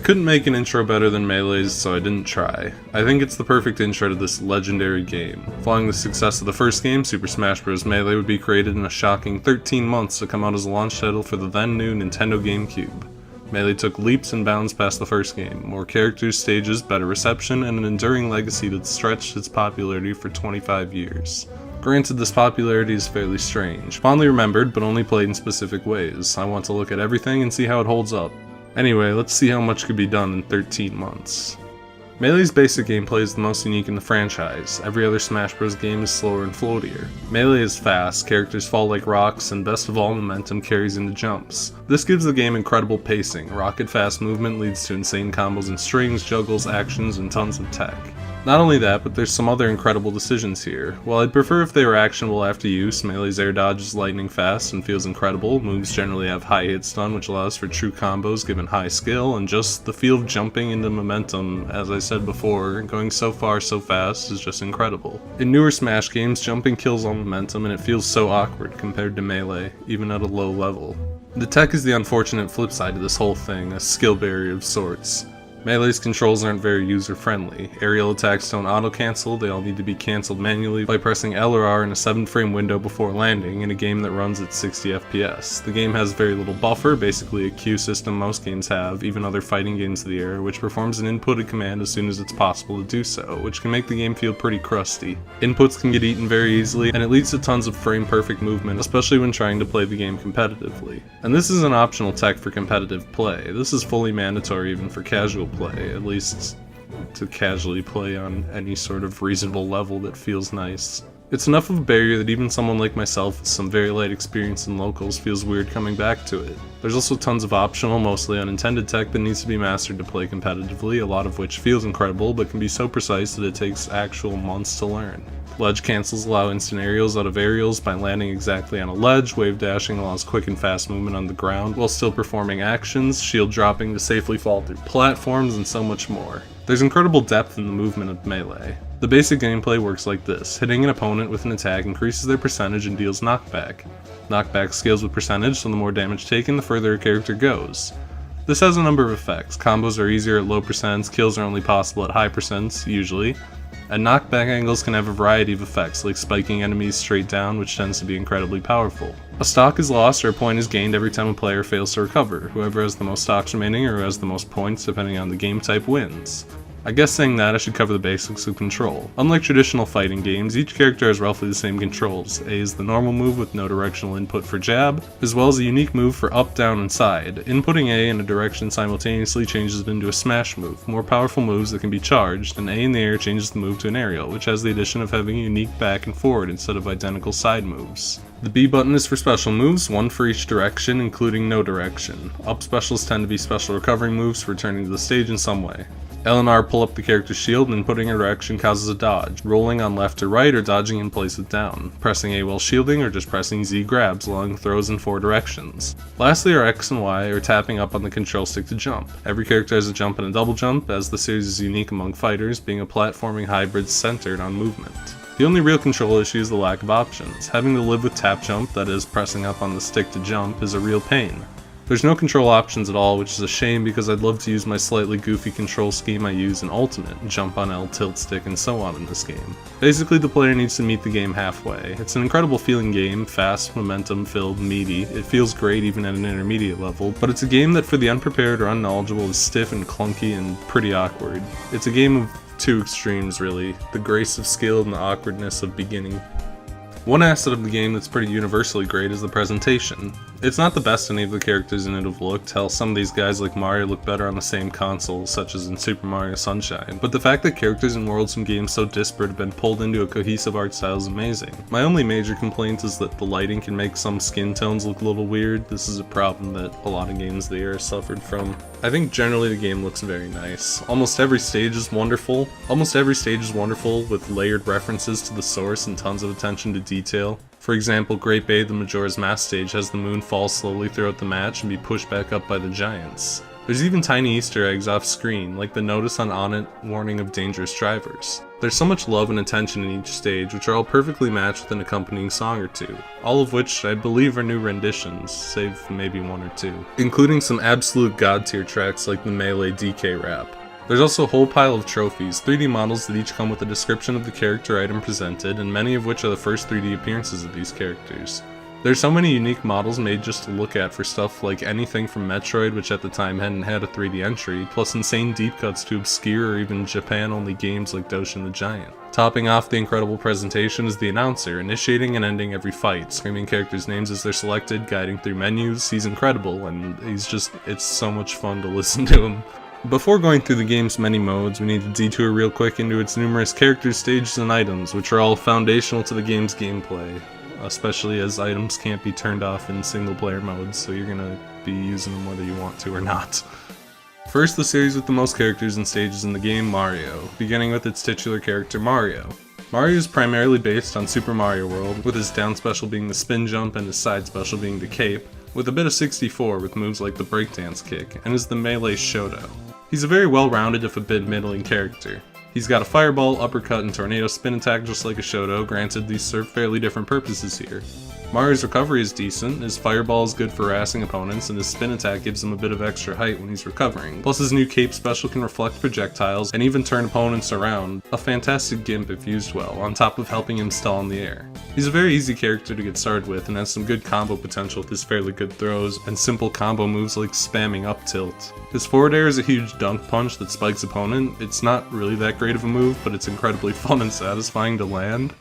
couldn't make an intro better than Melee's, so I didn't try. I think it's the perfect intro to this legendary game. Following the success of the first game, Super Smash Bros. Melee would be created in a shocking 13 months to come out as a launch title for the then new Nintendo Gamecube. Melee took leaps and bounds past the first game, more characters, stages, better reception, and an enduring legacy that stretched its popularity for 25 years. Granted, this popularity is fairly strange. Fondly remembered, but only played in specific ways. I want to look at everything and see how it holds up. Anyway, let's see how much could be done in 13 months. Melee's basic gameplay is the most unique in the franchise. Every other Smash Bros. Game is slower and floatier. Melee is fast, characters fall like rocks, and best of all, momentum carries into jumps. This gives the game incredible pacing. Rocket fast movement leads to insane combos and strings, juggles, actions, and tons of tech. Not only that, but there's some other incredible decisions here. While I'd prefer if they were actionable after use, Melee's air dodge is lightning fast and feels incredible. Moves generally have high hit stun, which allows for true combos given high skill, and just the feel of jumping into momentum, as I said before, going so far so fast is just incredible. In newer Smash games, jumping kills on momentum and it feels so awkward compared to Melee, even at a low level. The tech is the unfortunate flip side to this whole thing, a skill barrier of sorts. Melee's controls aren't very user-friendly. Aerial attacks don't auto-cancel, they all need to be cancelled manually by pressing L or R in a 7-frame window before landing in a game that runs at 60 FPS. The game has very little buffer, basically a queue system most games have, even other fighting games of the era, which performs an inputted command as soon as it's possible to do so, which can make the game feel pretty crusty. Inputs can get eaten very easily, and it leads to tons of frame-perfect movement, especially when trying to play the game competitively. And this is an optional tech for competitive play. This is fully mandatory even for casual play, at least to casually play on any sort of reasonable level that feels nice. It's enough of a barrier that even someone like myself with some very light experience in locals feels weird coming back to it. There's also tons of optional, mostly unintended tech that needs to be mastered to play competitively, a lot of which feels incredible but can be so precise that it takes actual months to learn. Ledge cancels allow instant aerials out of aerials by landing exactly on a ledge, wave dashing allows quick and fast movement on the ground while still performing actions, shield dropping to safely fall through platforms, and so much more. There's incredible depth in the movement of Melee. The basic gameplay works like this. Hitting an opponent with an attack increases their percentage and deals knockback. Knockback scales with percentage, so the more damage taken, the further a character goes. This has a number of effects. Combos are easier at low percents, kills are only possible at high percents, usually. And knockback angles can have a variety of effects, like spiking enemies straight down, which tends to be incredibly powerful. A stock is lost or a point is gained every time a player fails to recover. Whoever has the most stocks remaining or who has the most points, depending on the game type, wins. I guess saying that, I should cover the basics of control. Unlike traditional fighting games, each character has roughly the same controls. A is the normal move with no directional input for jab, as well as a unique move for up, down, and side. Inputting A in a direction simultaneously changes it into a smash move, more powerful moves that can be charged, and A in the air changes the move to an aerial, which has the addition of having a unique back and forward instead of identical side moves. The B button is for special moves, one for each direction, including no direction. Up specials tend to be special recovering moves for returning to the stage in some way. L and R pull up the character's shield, and inputting a direction causes a dodge, rolling on left or right or dodging in place with down. Pressing A while shielding or just pressing Z grabs, allowing throws in 4 directions. Lastly are X and Y, or tapping up on the control stick to jump. Every character has a jump and a double jump, as the series is unique among fighters, being a platforming hybrid centered on movement. The only real control issue is the lack of options. Having to live with tap jump, that is, pressing up on the stick to jump, is a real pain. There's no control options at all, which is a shame because I'd love to use my slightly goofy control scheme I use in Ultimate, jump on L, tilt stick, and so on in this game. Basically, the player needs to meet the game halfway. It's an incredible feeling game, fast, momentum-filled, meaty. It feels great even at an intermediate level, but it's a game that for the unprepared or unknowledgeable is stiff and clunky and pretty awkward. It's a game of two extremes, really, the grace of skill and the awkwardness of beginning. One asset of the game that's pretty universally great is the presentation. It's not the best any of the characters in it have looked, hell some of these guys like Mario look better on the same console, such as in Super Mario Sunshine, but the fact that characters and worlds from games so disparate have been pulled into a cohesive art style is amazing. My only major complaint is that the lighting can make some skin tones look a little weird. This is a problem that a lot of games of the era suffered from. I think generally the game looks very nice. Almost every stage is wonderful with layered references to the source and tons of attention to detail. For example, Great Bay, the Majora's Mask stage, has the moon fall slowly throughout the match and be pushed back up by the giants. There's even tiny Easter eggs off screen, like the notice on it warning of dangerous drivers. There's so much love and attention in each stage, which are all perfectly matched with an accompanying song or two, all of which I believe are new renditions, save maybe one or two, including some absolute god tier tracks like the Melee DK rap. There's also a whole pile of trophies, 3D models that each come with a description of the character item presented, and many of which are the first 3D appearances of these characters. There's so many unique models made just to look at for stuff like anything from Metroid, which at the time hadn't had a 3D entry, plus insane deep cuts to obscure or even Japan-only games like Doshin the Giant. Topping off the incredible presentation is the announcer, initiating and ending every fight, screaming characters' names as they're selected, guiding through menus. He's incredible, and it's so much fun to listen to him. Before going through the game's many modes, we need to detour real quick into its numerous characters, stages, and items, which are all foundational to the game's gameplay. Especially as items can't be turned off in single-player modes, so you're gonna be using them whether you want to or not. First, the series with the most characters and stages in the game, Mario, beginning with its titular character, Mario. Mario is primarily based on Super Mario World, with his down special being the spin jump and his side special being the cape, with a bit of 64 with moves like the breakdance kick, and is the Melee Shoto. He's a very well-rounded if a bit middling character. He's got a fireball, uppercut, and tornado spin attack just like a Shoto, granted these serve fairly different purposes here. Mario's recovery is decent, his fireball is good for harassing opponents, and his spin attack gives him a bit of extra height when he's recovering. Plus his new cape special can reflect projectiles and even turn opponents around, a fantastic gimp if used well, on top of helping him stall in the air. He's a very easy character to get started with and has some good combo potential with his fairly good throws and simple combo moves like spamming up tilt. His forward air is a huge dunk punch that spikes opponent. It's not really that great of a move, but it's incredibly fun and satisfying to land.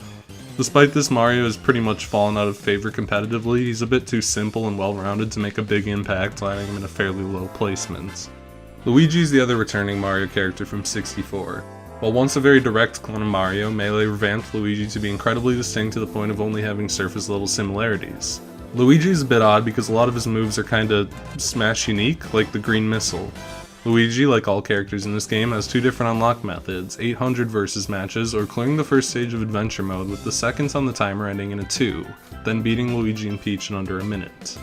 Despite this, Mario has pretty much fallen out of favor competitively. He's a bit too simple and well-rounded to make a big impact, landing him in a fairly low placement. Luigi is the other returning Mario character from 64. While once a very direct clone of Mario, Melee revamped Luigi to be incredibly distinct to the point of only having surface-level similarities. Luigi is a bit odd because a lot of his moves are kinda Smash unique, like the green missile. Luigi, like all characters in this game, has two different unlock methods, 800 versus matches, or clearing the first stage of adventure mode with the seconds on the timer ending in a 2, then beating Luigi and Peach in under a minute.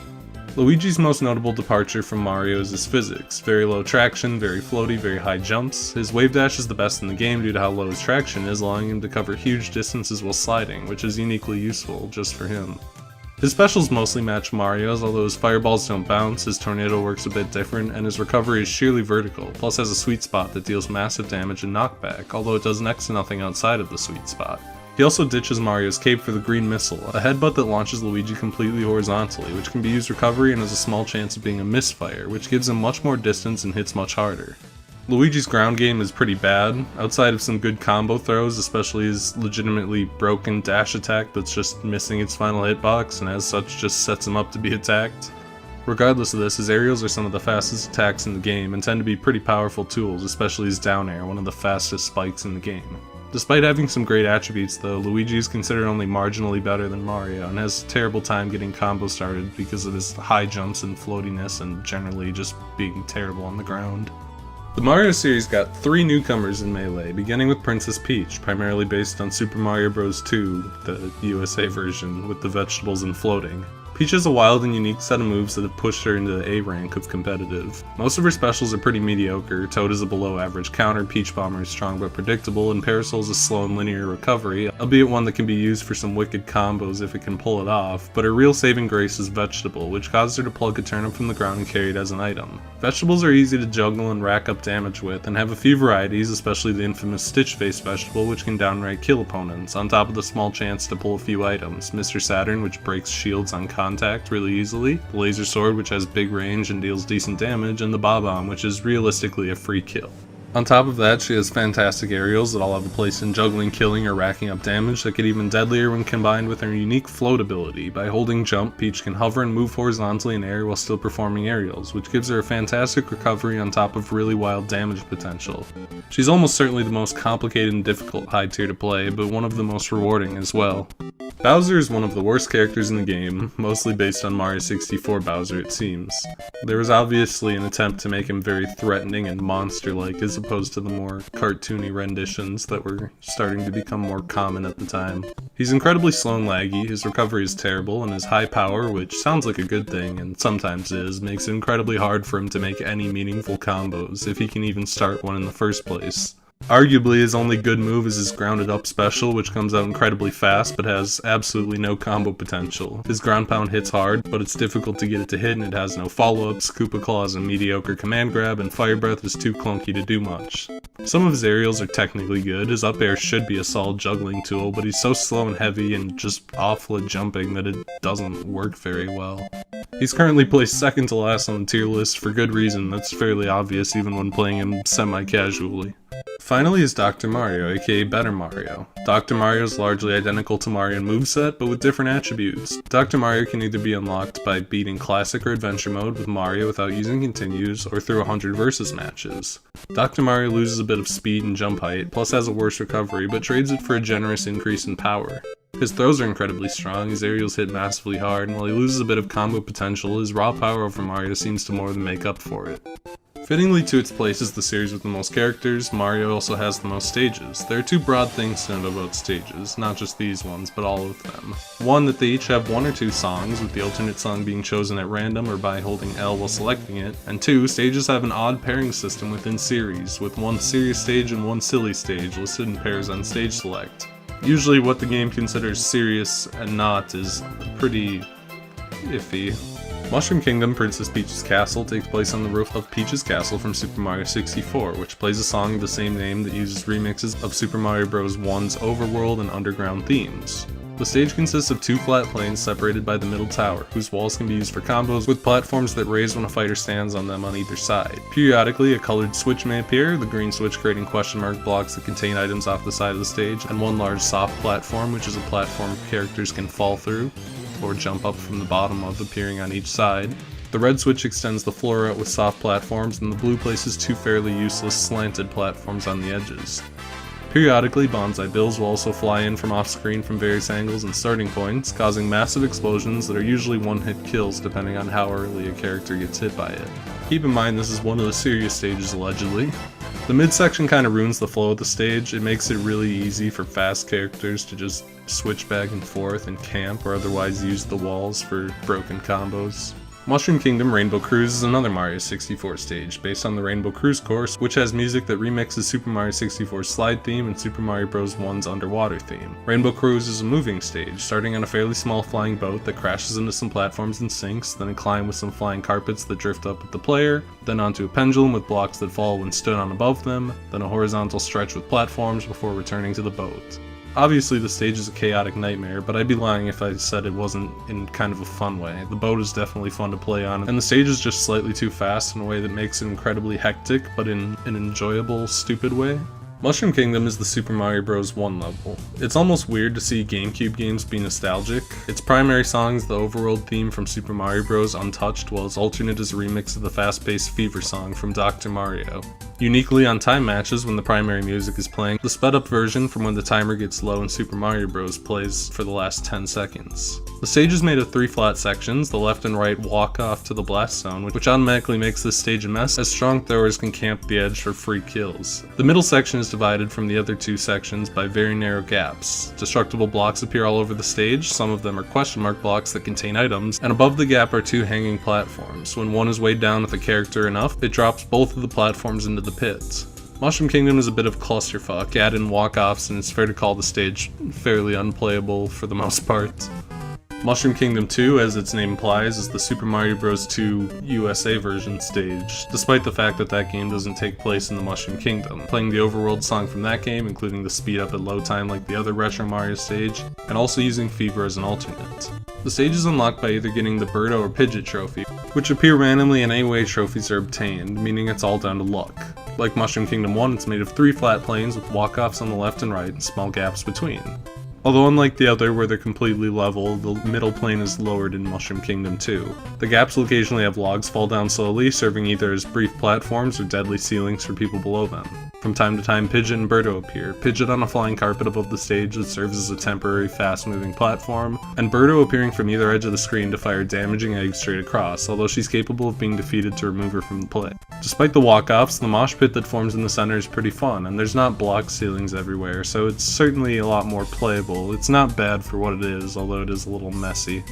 Luigi's most notable departure from Mario is his physics. Very low traction, very floaty, very high jumps. His wave dash is the best in the game due to how low his traction is, allowing him to cover huge distances while sliding, which is uniquely useful just for him. His specials mostly match Mario's, although his fireballs don't bounce, his tornado works a bit different, and his recovery is sheerly vertical, plus has a sweet spot that deals massive damage and knockback, although it does next to nothing outside of the sweet spot. He also ditches Mario's cape for the green missile, a headbutt that launches Luigi completely horizontally, which can be used recovery and has a small chance of being a misfire, which gives him much more distance and hits much harder. Luigi's ground game is pretty bad, outside of some good combo throws, especially his legitimately broken dash attack that's just missing its final hitbox and as such just sets him up to be attacked. Regardless of this, his aerials are some of the fastest attacks in the game and tend to be pretty powerful tools, especially his down air, one of the fastest spikes in the game. Despite having some great attributes though, Luigi is considered only marginally better than Mario and has a terrible time getting combo started because of his high jumps and floatiness and generally just being terrible on the ground. The Mario series got 3 newcomers in Melee, beginning with Princess Peach, primarily based on Super Mario Bros. 2, the USA version, with the vegetables and floating. Peach has a wild and unique set of moves that have pushed her into the A rank of competitive. Most of her specials are pretty mediocre. Toad is a below average counter, Peach Bomber is strong but predictable, and Parasol is a slow and linear recovery, albeit one that can be used for some wicked combos if it can pull it off, but her real saving grace is Vegetable, which causes her to plug a turnip from the ground and carry it as an item. Vegetables are easy to juggle and rack up damage with, and have a few varieties, especially the infamous Stitch Face Vegetable, which can downright kill opponents, on top of the small chance to pull a few items. Mr. Saturn, which breaks shields on contact really easily, the Laser Sword, which has big range and deals decent damage, and the Bob-omb, which is realistically a free kill. On top of that, she has fantastic aerials that all have a place in juggling, killing, or racking up damage that get even deadlier when combined with her unique float ability. By holding jump, Peach can hover and move horizontally in air while still performing aerials, which gives her a fantastic recovery on top of really wild damage potential. She's almost certainly the most complicated and difficult high tier to play, but one of the most rewarding as well. Bowser is one of the worst characters in the game, mostly based on Mario 64 Bowser it seems. There was obviously an attempt to make him very threatening and monster-like as a opposed to the more cartoony renditions that were starting to become more common at the time. He's incredibly slow and laggy, his recovery is terrible, and his high power, which sounds like a good thing, and sometimes is, makes it incredibly hard for him to make any meaningful combos, if he can even start one in the first place. Arguably, his only good move is his grounded up special, which comes out incredibly fast, but has absolutely no combo potential. His ground pound hits hard, but it's difficult to get it to hit and it has no follow-ups, Koopa Claw is a mediocre command grab, and Fire Breath is too clunky to do much. Some of his aerials are technically good, his up air should be a solid juggling tool, but he's so slow and heavy and just awful at jumping that it doesn't work very well. He's currently placed second to last on the tier list for good reason that's fairly obvious even when playing him semi-casually. Finally is Dr. Mario, aka Better Mario. Dr. Mario is largely identical to Mario in moveset, but with different attributes. Dr. Mario can either be unlocked by beating Classic or Adventure Mode with Mario without using continues, or through 100 versus matches. Dr. Mario loses a bit of speed and jump height, plus has a worse recovery, but trades it for a generous increase in power. His throws are incredibly strong, his aerials hit massively hard, and while he loses a bit of combo potential, his raw power over Mario seems to more than make up for it. Fittingly to its place is the series with the most characters, Mario also has the most stages. There are two broad things to know about stages, not just these ones, but all of them. One, that they each have one or two songs, with the alternate song being chosen at random or by holding L while selecting it, and two, stages have an odd pairing system within series, with one serious stage and one silly stage listed in pairs on stage select. Usually what the game considers serious and not is pretty iffy. Mushroom Kingdom Princess Peach's Castle takes place on the roof of Peach's Castle from Super Mario 64, which plays a song of the same name that uses remixes of Super Mario Bros. 1's overworld and underground themes. The stage consists of two flat planes separated by the middle tower, whose walls can be used for combos with platforms that raise when a fighter stands on them on either side. Periodically, a colored switch may appear, the green switch creating question mark blocks that contain items off the side of the stage, and one large soft platform, which is a platform characters can fall through or jump up from the bottom of, appearing on each side. The red switch extends the floor out with soft platforms, and the blue places two fairly useless slanted platforms on the edges. Periodically, bonsai bills will also fly in from off-screen from various angles and starting points, causing massive explosions that are usually one-hit kills depending on how early a character gets hit by it. Keep in mind this is one of the serious stages allegedly. The midsection kind of ruins the flow of the stage. It makes it really easy for fast characters to just switch back and forth and camp or otherwise use the walls for broken combos. Mushroom Kingdom Rainbow Cruise is another Mario 64 stage, based on the Rainbow Cruise course, which has music that remixes Super Mario 64's slide theme and Super Mario Bros. 1's underwater theme. Rainbow Cruise is a moving stage, starting on a fairly small flying boat that crashes into some platforms and sinks, then a climb with some flying carpets that drift up with the player, then onto a pendulum with blocks that fall when stood on above them, then a horizontal stretch with platforms before returning to the boat. Obviously the stage is a chaotic nightmare, but I'd be lying if I said it wasn't in kind of a fun way. The boat is definitely fun to play on, and the stage is just slightly too fast in a way that makes it incredibly hectic, but in an enjoyable, stupid way. Mushroom Kingdom is the Super Mario Bros. 1 level. It's almost weird to see GameCube games be nostalgic. Its primary song is the overworld theme from Super Mario Bros. Untouched, while its alternate is a remix of the fast-paced Fever song from Dr. Mario. Uniquely on time matches when the primary music is playing, the sped up version from when the timer gets low in Super Mario Bros. Plays for the last 10 seconds. The stage is made of 3 flat sections. The left and right walk off to the blast zone, which automatically makes this stage a mess, as strong throwers can camp the edge for free kills. The middle section is divided from the other 2 sections by very narrow gaps. Destructible blocks appear all over the stage, some of them are question mark blocks that contain items, and above the gap are 2 hanging platforms. When one is weighed down with a character enough, it drops both of the platforms into the pits. Mushroom Kingdom is a bit of a clusterfuck, add in walk-offs, and it's fair to call the stage fairly unplayable for the most part. Mushroom Kingdom 2, as its name implies, is the Super Mario Bros. 2 USA version stage, despite the fact that that game doesn't take place in the Mushroom Kingdom, playing the overworld song from that game, including the speed up at low time like the other Retro Mario stage, and also using Fever as an alternate. The stage is unlocked by either getting the Birdo or Pidget trophy, which appear randomly in any way trophies are obtained, meaning it's all down to luck. Like Mushroom Kingdom 1, it's made of 3 flat planes with walk-offs on the left and right and small gaps between. Although unlike the other where they're completely level, the middle plane is lowered in Mushroom Kingdom 2. The gaps will occasionally have logs fall down slowly, serving either as brief platforms or deadly ceilings for people below them. From time to time, Pidgeot and Birdo appear, Pidgeot on a flying carpet above the stage that serves as a temporary fast-moving platform, and Birdo appearing from either edge of the screen to fire damaging eggs straight across, although she's capable of being defeated to remove her from the play. Despite the walk-offs, the mosh pit that forms in the center is pretty fun, and there's not block ceilings everywhere, so it's certainly a lot more playable. It's not bad for what it is, although it is a little messy.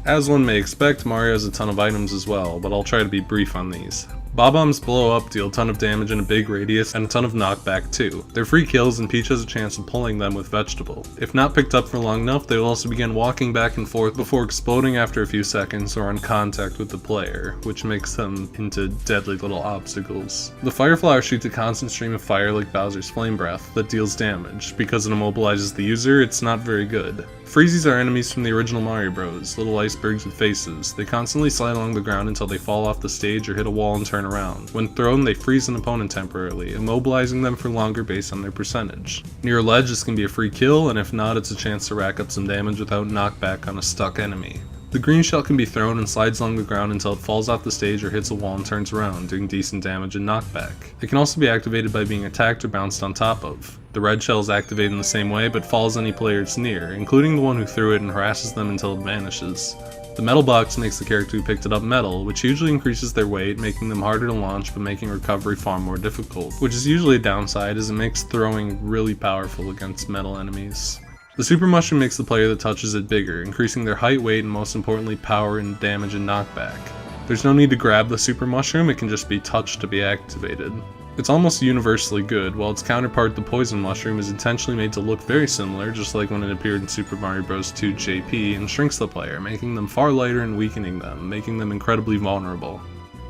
As one may expect, Mario has a ton of items as well, but I'll try to be brief on these. Bob-ombs blow up, deal a ton of damage in a big radius, and a ton of knockback too. They're free kills and Peach has a chance of pulling them with Vegetable. If not picked up for long enough, they will also begin walking back and forth before exploding after a few seconds or on contact with the player, which makes them into deadly little obstacles. The Fire Flower shoots a constant stream of fire like Bowser's Flame Breath that deals damage. Because it immobilizes the user, it's not very good. Freezies are enemies from the original Mario Bros, little icebergs with faces. They constantly slide along the ground until they fall off the stage or hit a wall and turn around. When thrown, they freeze an opponent temporarily, immobilizing them for longer based on their percentage. Near a ledge, this can be a free kill, and if not, it's a chance to rack up some damage without knockback on a stuck enemy. The green shell can be thrown and slides along the ground until it falls off the stage or hits a wall and turns around, doing decent damage and knockback. It can also be activated by being attacked or bounced on top of. The red shell is activated in the same way, but follows any player it's near, including the one who threw it and harasses them until it vanishes. The metal box makes the character who picked it up metal, which usually increases their weight, making them harder to launch but making recovery far more difficult, which is usually a downside as it makes throwing really powerful against metal enemies. The Super Mushroom makes the player that touches it bigger, increasing their height, weight, and most importantly power and damage and knockback. There's no need to grab the Super Mushroom, it can just be touched to be activated. It's almost universally good, while its counterpart, the Poison Mushroom, is intentionally made to look very similar, just like when it appeared in Super Mario Bros. 2 JP, and shrinks the player, making them far lighter and weakening them, making them incredibly vulnerable.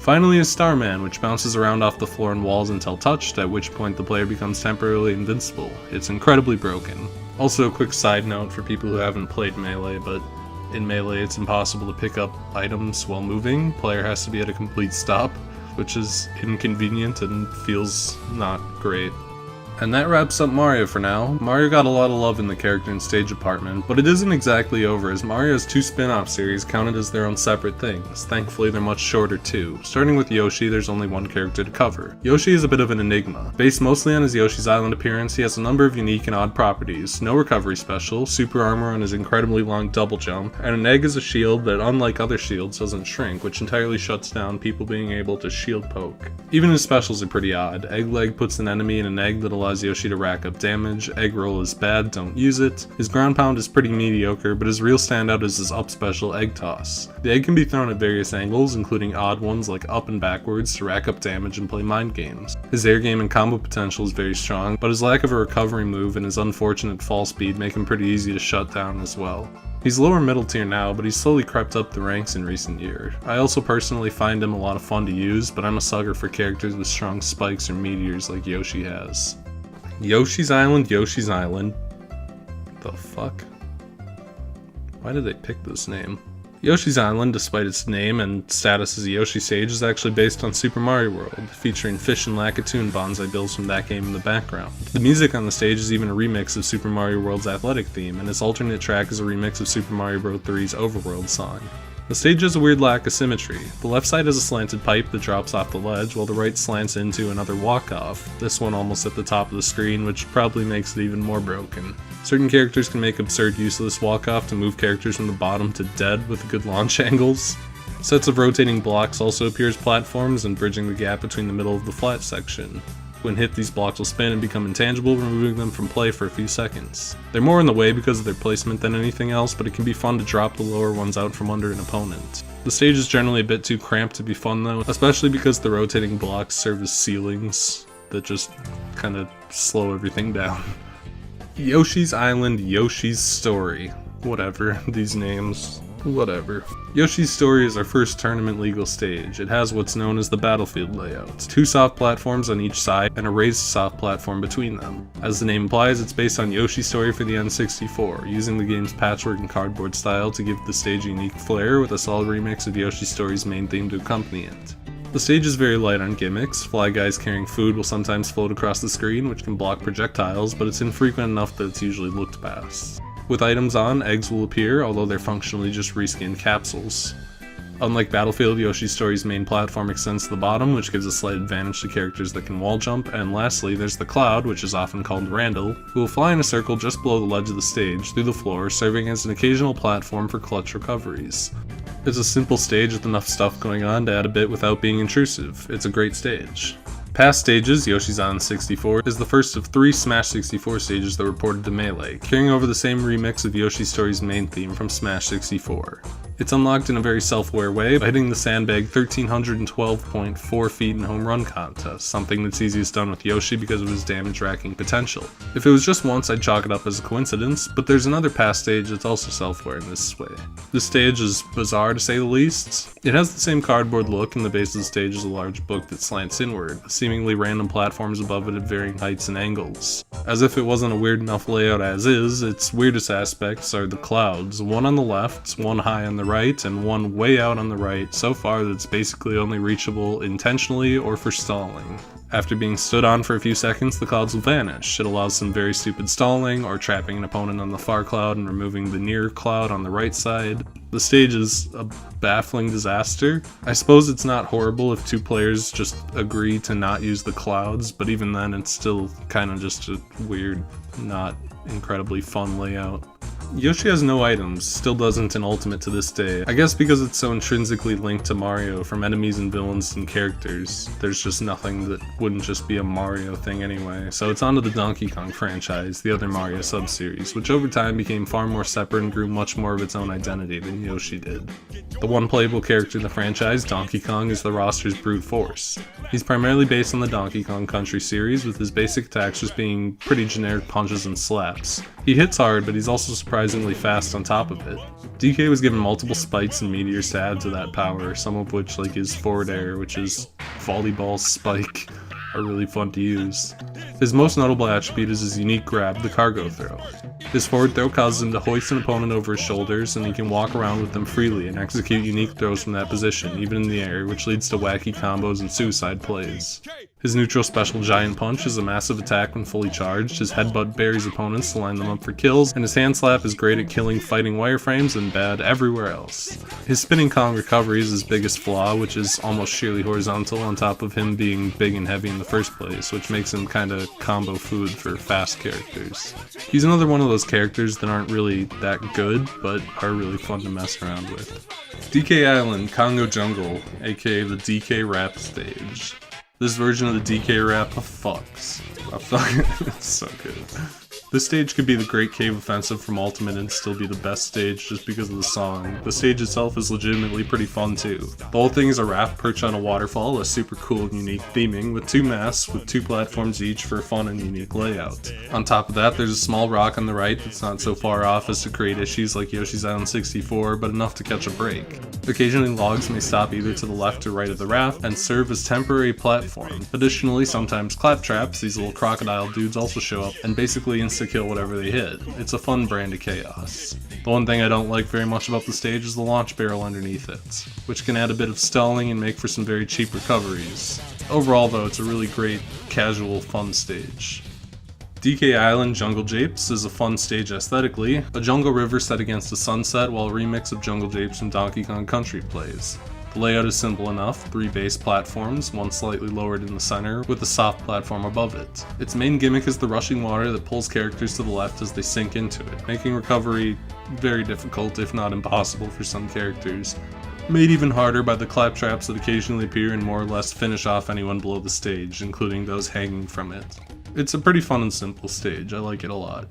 Finally is Starman, which bounces around off the floor and walls until touched, at which point the player becomes temporarily invincible. It's incredibly broken. Also, a quick side note for people who haven't played Melee, but in Melee it's impossible to pick up items while moving. Player has to be at a complete stop, which is inconvenient and feels not great. And that wraps up Mario for now. Mario got a lot of love in the character and stage department, but it isn't exactly over as Mario's two spin-off series counted as their own separate things. Thankfully they're much shorter too. Starting with Yoshi, there's only one character to cover. Yoshi is a bit of an enigma. Based mostly on his Yoshi's Island appearance, he has a number of unique and odd properties. No recovery special, super armor on his incredibly long double jump, and an egg is a shield that unlike other shields doesn't shrink, which entirely shuts down people being able to shield poke. Even his specials are pretty odd. Egg Leg puts an enemy in an egg that allows Yoshi to rack up damage. Egg Roll is bad, don't use it. His ground pound is pretty mediocre, but his real standout is his up special Egg Toss. The egg can be thrown at various angles, including odd ones like up and backwards to rack up damage and play mind games. His air game and combo potential is very strong, but his lack of a recovery move and his unfortunate fall speed make him pretty easy to shut down as well. He's lower middle tier now, but he's slowly crept up the ranks in recent years. I also personally find him a lot of fun to use, but I'm a sucker for characters with strong spikes or meteors like Yoshi has. Yoshi's Island, Yoshi's Island. The fuck? Why did they pick this name? Yoshi's Island, despite its name and status as a Yoshi stage, is actually based on Super Mario World, featuring Fish and Lakitu bonsai bills from that game in the background. The music on the stage is even a remix of Super Mario World's athletic theme, and its alternate track is a remix of Super Mario Bros. 3's Overworld song. The stage has a weird lack of symmetry. The left side has a slanted pipe that drops off the ledge, while the right slants into another walk-off, this one almost at the top of the screen, which probably makes it even more broken. Certain characters can make absurd use of this walk-off to move characters from the bottom to dead with good launch angles. Sets of rotating blocks also appear as platforms and bridging the gap between the middle of the flat section. When hit, these blocks will spin and become intangible, removing them from play for a few seconds. They're more in the way because of their placement than anything else, but it can be fun to drop the lower ones out from under an opponent. The stage is generally a bit too cramped to be fun though, especially because the rotating blocks serve as ceilings that just kinda slow everything down. Yoshi's Island, Yoshi's Story. Whatever, these names. Whatever. Yoshi's Story is our first tournament legal stage. It has what's known as the battlefield layout. Two soft platforms on each side and a raised soft platform between them. As the name implies, it's based on Yoshi's Story for the N64, using the game's patchwork and cardboard style to give the stage a unique flair with a solid remix of Yoshi's Story's main theme to accompany it. The stage is very light on gimmicks. Fly guys carrying food will sometimes float across the screen, which can block projectiles, but it's infrequent enough that it's usually looked past. With items on, eggs will appear, although they're functionally just reskinned capsules. Unlike Battlefield, Yoshi's Story's main platform extends to the bottom, which gives a slight advantage to characters that can wall jump, and lastly, there's the Cloud, which is often called Randall, who will fly in a circle just below the ledge of the stage, through the floor, serving as an occasional platform for clutch recoveries. It's a simple stage with enough stuff going on to add a bit without being intrusive. It's a great stage. Past stages, Yoshi's Island 64 is the first of 3 Smash 64 stages that were ported to Melee, carrying over the same remix of Yoshi's Story's main theme from Smash 64. It's unlocked in a very self-aware way by hitting the sandbag 1,312.4 feet in home run contest, something that's easiest done with Yoshi because of his damage-racking potential. If it was just once, I'd chalk it up as a coincidence, but there's another past stage that's also self-aware in this way. This stage is bizarre to say the least. It has the same cardboard look, and the base of the stage is a large book that slants inward, with seemingly random platforms above it at varying heights and angles. As if it wasn't a weird enough layout as is, its weirdest aspects are the clouds, one on the left, one high on the right, and one way out on the right, so far that it's basically only reachable intentionally or for stalling. After being stood on for a few seconds, the clouds will vanish. It allows some very stupid stalling, or trapping an opponent on the far cloud and removing the near cloud on the right side. The stage is a baffling disaster. I suppose it's not horrible if 2 players just agree to not use the clouds, but even then it's still kind of just a weird, not incredibly fun layout. Yoshi has no items, still doesn't in Ultimate to this day. I guess because it's so intrinsically linked to Mario from enemies and villains and characters, there's just nothing that wouldn't just be a Mario thing anyway. So it's onto the Donkey Kong franchise, the other Mario sub-series, which over time became far more separate and grew much more of its own identity than Yoshi did. The one playable character in the franchise, Donkey Kong, is the roster's brute force. He's primarily based on the Donkey Kong Country series, with his basic attacks just being pretty generic punches and slaps. He hits hard, but he's also surprisingly fast on top of it. DK was given multiple spikes and meteors to add to that power, some of which, like his forward air, which is volleyball spike, are really fun to use. His most notable attribute is his unique grab, the cargo throw. His forward throw causes him to hoist an opponent over his shoulders, and he can walk around with them freely and execute unique throws from that position, even in the air, which leads to wacky combos and suicide plays. His neutral special Giant Punch is a massive attack when fully charged, his headbutt buries opponents to line them up for kills, and his hand slap is great at killing fighting wireframes and bad everywhere else. His spinning Kong recovery is his biggest flaw, which is almost sheerly horizontal on top of him being big and heavy in the first place, which makes him kinda combo food for fast characters. He's another one of those characters that aren't really that good, but are really fun to mess around with. DK Island, Congo Jungle, aka the DK Rap stage. This version of the DK Rap fucks. It's so good. This stage could be the Great Cave Offensive from Ultimate and still be the best stage just because of the song. The stage itself is legitimately pretty fun too. The whole thing is a raft perched on a waterfall, a super cool and unique theming, with 2 masts with 2 platforms each for a fun and unique layout. On top of that, there's a small rock on the right that's not so far off as to create issues like Yoshi's Island 64, but enough to catch a break. Occasionally logs may stop either to the left or right of the raft and serve as temporary platform. Additionally, sometimes claptraps, these little crocodile dudes, also show up and basically insta-kill whatever they hit. It's a fun brand of chaos. The one thing I don't like very much about the stage is the launch barrel underneath it, which can add a bit of stalling and make for some very cheap recoveries. Overall though, it's a really great, casual, fun stage. DK Island Jungle Japes is a fun stage aesthetically, a jungle river set against a sunset while a remix of Jungle Japes from Donkey Kong Country plays. The layout is simple enough, 3 base platforms, one slightly lowered in the center, with a soft platform above it. Its main gimmick is the rushing water that pulls characters to the left as they sink into it, making recovery very difficult, if not impossible, for some characters. Made even harder by the claptraps that occasionally appear and more or less finish off anyone below the stage, including those hanging from it. It's a pretty fun and simple stage, I like it a lot.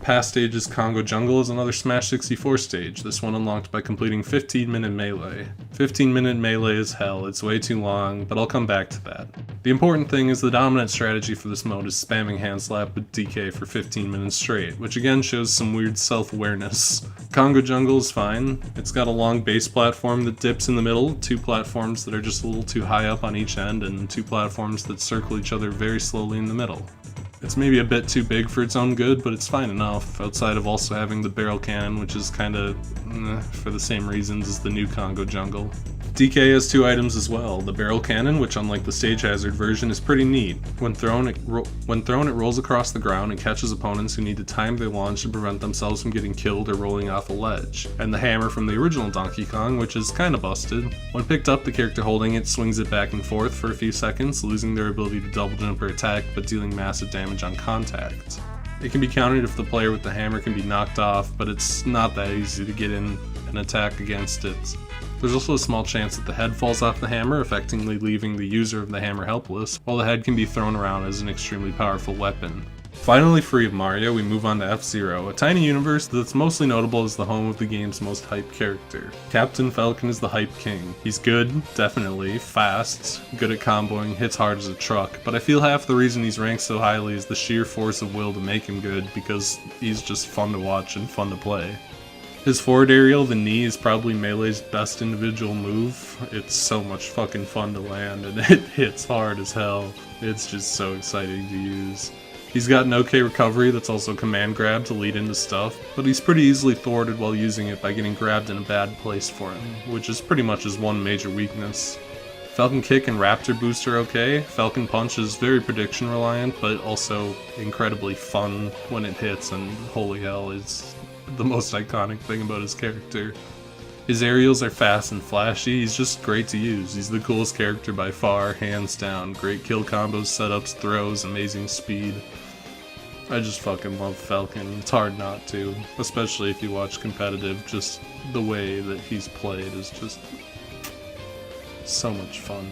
Past stages Congo Jungle is another Smash 64 stage, this one unlocked by completing 15-minute melee. 15-minute melee is hell, it's way too long, but I'll come back to that. The important thing is the dominant strategy for this mode is spamming hand slap with DK for 15 minutes straight, which again shows some weird self-awareness. Congo Jungle is fine, it's got a long base platform that dips in the middle, 2 platforms that are just a little too high up on each end, and 2 platforms that circle each other very slowly in the middle. It's maybe a bit too big for its own good, but it's fine enough, outside of also having the barrel cannon, which is kinda for the same reasons as the new Congo Jungle. DK has two items as well. The barrel cannon, which unlike the stage hazard version is pretty neat. When thrown, it rolls across the ground and catches opponents who need to time their launch to prevent themselves from getting killed or rolling off a ledge. And the hammer from the original Donkey Kong, which is kinda busted. When picked up, the character holding it swings it back and forth for a few seconds, losing their ability to double jump or attack, but dealing massive damage on contact. It can be countered if the player with the hammer can be knocked off, but it's not that easy to get in an attack against it. There's also a small chance that the head falls off the hammer, effectively leaving the user of the hammer helpless, while the head can be thrown around as an extremely powerful weapon. Finally free of Mario, we move on to F-Zero, a tiny universe that's mostly notable as the home of the game's most hyped character. Captain Falcon is the hype king. He's good, definitely, fast, good at comboing, hits hard as a truck, but I feel half the reason he's ranked so highly is the sheer force of will to make him good, because he's just fun to watch and fun to play. His forward aerial, the knee, is probably Melee's best individual move. It's so much fucking fun to land, and it hits hard as hell. It's just so exciting to use. He's got an okay recovery that's also command grab to lead into stuff, but he's pretty easily thwarted while using it by getting grabbed in a bad place for him, which is pretty much his one major weakness. Falcon Kick and Raptor Boost are okay. Falcon Punch is very prediction reliant, but also incredibly fun when it hits, and holy hell, it's the most iconic thing about his character. His aerials are fast and flashy, he's just great to use. He's the coolest character by far, hands down. Great kill combos, setups, throws, amazing speed. I just fucking love Falcon. It's hard not to, especially if you watch competitive. Just the way that he's played is just so much fun.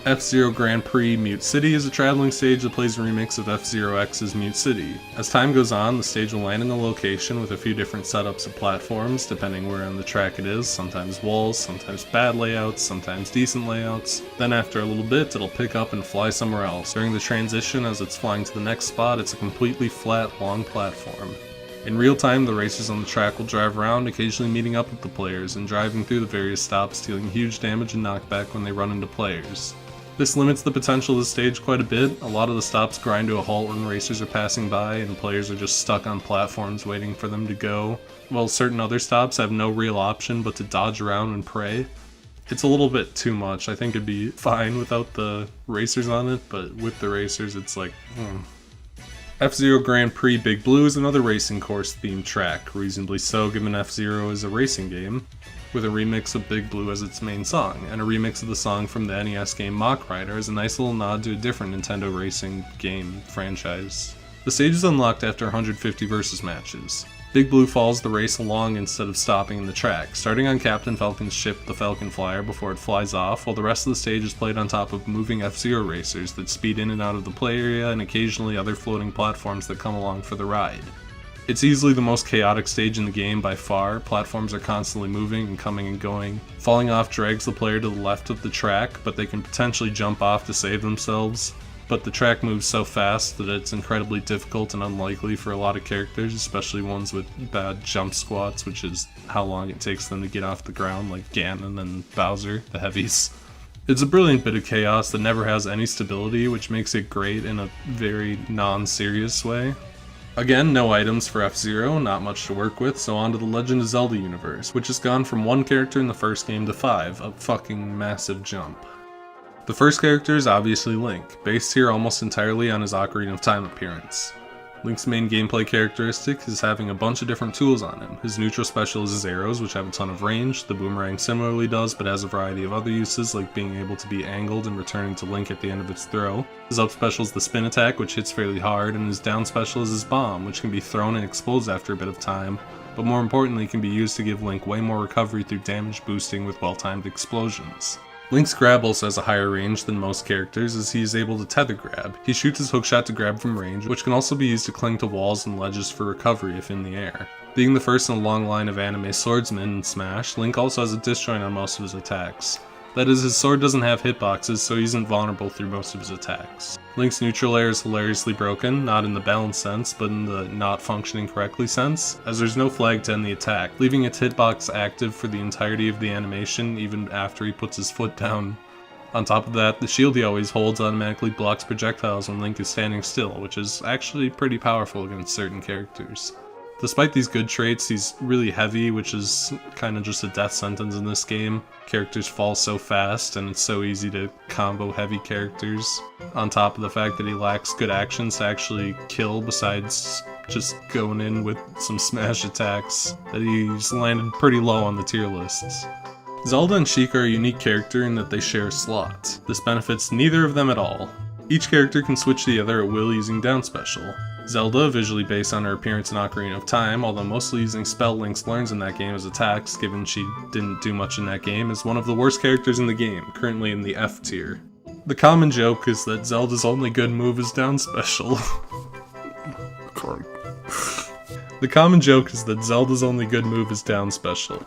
F-Zero Grand Prix Mute City is a traveling stage that plays a remix of F-Zero X's Mute City. As time goes on, the stage will land in a location with a few different setups of platforms, depending where on the track it is, sometimes walls, sometimes bad layouts, sometimes decent layouts. Then after a little bit, it'll pick up and fly somewhere else. During the transition, as it's flying to the next spot, it's a completely flat, long platform. In real time, the racers on the track will drive around, occasionally meeting up with the players, and driving through the various stops, dealing huge damage and knockback when they run into players. This limits the potential of the stage quite a bit. A lot of the stops grind to a halt when racers are passing by and players are just stuck on platforms waiting for them to go, while certain other stops have no real option but to dodge around and pray. It's a little bit too much. I think it'd be fine without the racers on it, but with the racers it's like, F-Zero Grand Prix Big Blue is another racing course themed track, reasonably so given F-Zero is a racing game, with a remix of Big Blue as its main song, and a remix of the song from the NES game Mach Rider as a nice little nod to a different Nintendo racing game franchise. The stage is unlocked after 150 versus matches. Big Blue follows the race along instead of stopping in the track, starting on Captain Falcon's ship, the Falcon Flyer, before it flies off, while the rest of the stage is played on top of moving F-Zero racers that speed in and out of the play area and occasionally other floating platforms that come along for the ride. It's easily the most chaotic stage in the game by far. Platforms are constantly moving and coming and going. Falling off drags the player to the left of the track, but they can potentially jump off to save themselves. But the track moves so fast that it's incredibly difficult and unlikely for a lot of characters, especially ones with bad jump squats, which is how long it takes them to get off the ground, like Ganon and Bowser, the heavies. It's a brilliant bit of chaos that never has any stability, which makes it great in a very non-serious way. Again, no items for F-Zero, not much to work with, so on to the Legend of Zelda universe, which has gone from 1 character in the first game to 5, a fucking massive jump. The first character is obviously Link, based here almost entirely on his Ocarina of Time appearance. Link's main gameplay characteristic is having a bunch of different tools on him. His neutral special is his arrows, which have a ton of range. The boomerang similarly does, but has a variety of other uses, like being able to be angled and returning to Link at the end of its throw. His up special is the spin attack, which hits fairly hard, and his down special is his bomb, which can be thrown and explodes after a bit of time, but more importantly can be used to give Link way more recovery through damage boosting with well-timed explosions. Link's grab also has a higher range than most characters, as he is able to tether grab. He shoots his hookshot to grab from range, which can also be used to cling to walls and ledges for recovery if in the air. Being the first in a long line of anime swordsmen in Smash, Link also has a disjoint on most of his attacks. That is, his sword doesn't have hitboxes, so he isn't vulnerable through most of his attacks. Link's neutral air is hilariously broken, not in the balance sense, but in the not functioning correctly sense, as there's no flag to end the attack, leaving its hitbox active for the entirety of the animation, even after he puts his foot down. On top of that, the shield he always holds automatically blocks projectiles when Link is standing still, which is actually pretty powerful against certain characters. Despite these good traits, he's really heavy, which is kind of just a death sentence in this game. Characters fall so fast, and it's so easy to combo heavy characters. On top of the fact that he lacks good actions to actually kill besides just going in with some smash attacks, that he's landed pretty low on the tier lists. Zelda and Sheik are a unique character in that they share a slot. This benefits neither of them at all. Each character can switch to the other at will using down special. Zelda, visually based on her appearance in Ocarina of Time, although mostly using spell Link's learns in that game as attacks, given she didn't do much in that game, is one of the worst characters in the game, currently in the F tier. The common joke is that Zelda's only good move is down special. The common joke is that Zelda's only good move is down special.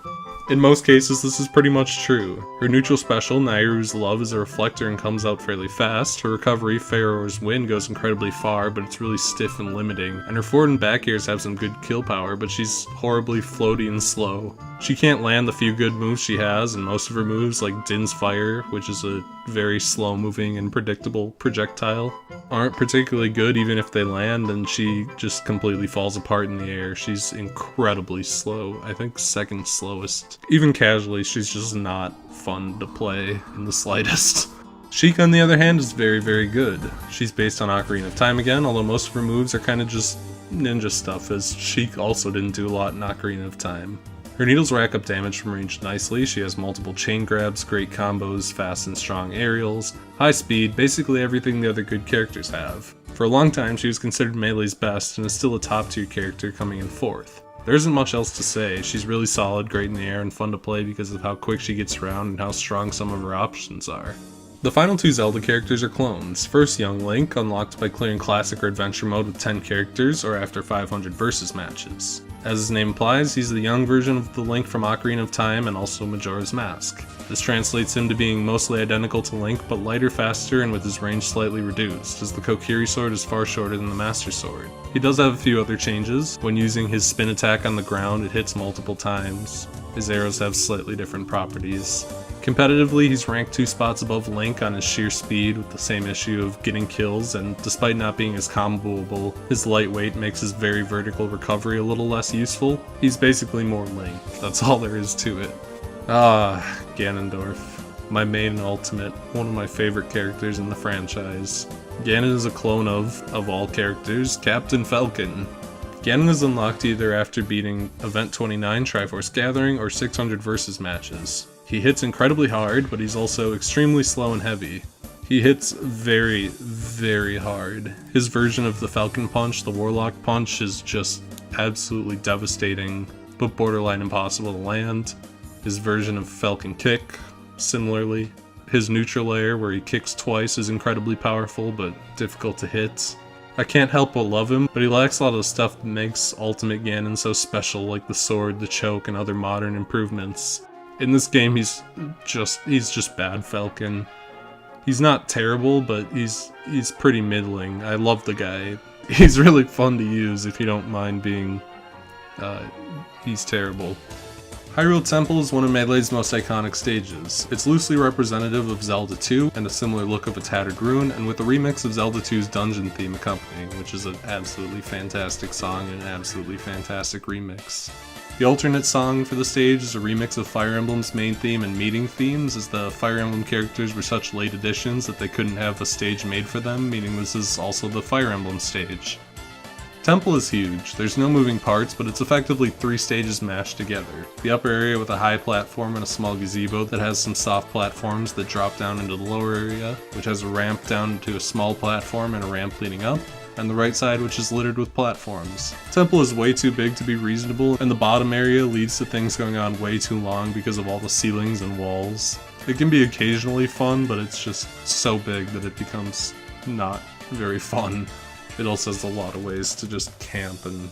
In most cases, this is pretty much true. Her neutral special, Nairu's Love, is a reflector and comes out fairly fast. Her recovery, Pharaoh's Wind, goes incredibly far, but it's really stiff and limiting. And her forward and back airs have some good kill power, but she's horribly floaty and slow. She can't land the few good moves she has, and most of her moves, like Din's Fire, which is a very slow-moving and predictable projectile, aren't particularly good even if they land, and she just completely falls apart in the air. She's incredibly slow, I think second slowest. Even casually, she's just not fun to play in the slightest. Sheik, on the other hand, is very, very good. She's based on Ocarina of Time again, although most of her moves are kind of just ninja stuff, as Sheik also didn't do a lot in Ocarina of Time. Her needles rack up damage from range nicely. She has multiple chain grabs, great combos, fast and strong aerials, high speed, basically everything the other good characters have. For a long time, she was considered Melee's best and is still a top tier character coming in 4th. There isn't much else to say. She's really solid, great in the air, and fun to play because of how quick she gets around and how strong some of her options are. The final two Zelda characters are clones. First, Young Link, unlocked by clearing Classic or Adventure mode with 10 characters or after 500 versus matches. As his name implies, he's the young version of the Link from Ocarina of Time and also Majora's Mask. This translates him to being mostly identical to Link, but lighter, faster, and with his range slightly reduced, as the Kokiri sword is far shorter than the Master Sword. He does have a few other changes. When using his spin attack on the ground, it hits multiple times. His arrows have slightly different properties. Competitively, he's ranked 2 spots above Link on his sheer speed with the same issue of getting kills, and despite not being as comboable, his lightweight makes his very vertical recovery a little less useful. He's basically more Link, that's all there is to it. Ah, Ganondorf. My main and ultimate, one of my favorite characters in the franchise. Ganon is a clone of all characters, Captain Falcon. Ganon is unlocked either after beating Event 29 Triforce Gathering or 600 versus matches. He hits incredibly hard, but he's also extremely slow and heavy. He hits very, very hard. His version of the Falcon Punch, the Warlock Punch, is just absolutely devastating, but borderline impossible to land. His version of Falcon Kick, similarly. His neutral layer, where he kicks twice, is incredibly powerful, but difficult to hit. I can't help but love him, but he lacks a lot of the stuff that makes Ultimate Ganon so special, like the sword, the choke, and other modern improvements. In this game, he's just bad Falcon. He's not terrible, but he's pretty middling. I love the guy. He's really fun to use if you don't mind being, he's terrible. Hyrule Temple is one of Melee's most iconic stages. It's loosely representative of Zelda 2 and a similar look of a tattered rune, and with a remix of Zelda 2's dungeon theme accompanying, which is an absolutely fantastic song and an absolutely fantastic remix. The alternate song for the stage is a remix of Fire Emblem's main theme and meeting themes, as the Fire Emblem characters were such late additions that they couldn't have a stage made for them, meaning this is also the Fire Emblem stage. Temple is huge. There's no moving parts, but it's effectively 3 stages mashed together. The upper area with a high platform and a small gazebo that has some soft platforms that drop down into the lower area, which has a ramp down to a small platform and a ramp leading up, and the right side which is littered with platforms. Temple is way too big to be reasonable, and the bottom area leads to things going on way too long because of all the ceilings and walls. It can be occasionally fun, but it's just so big that it becomes not very fun. It also has a lot of ways to just camp and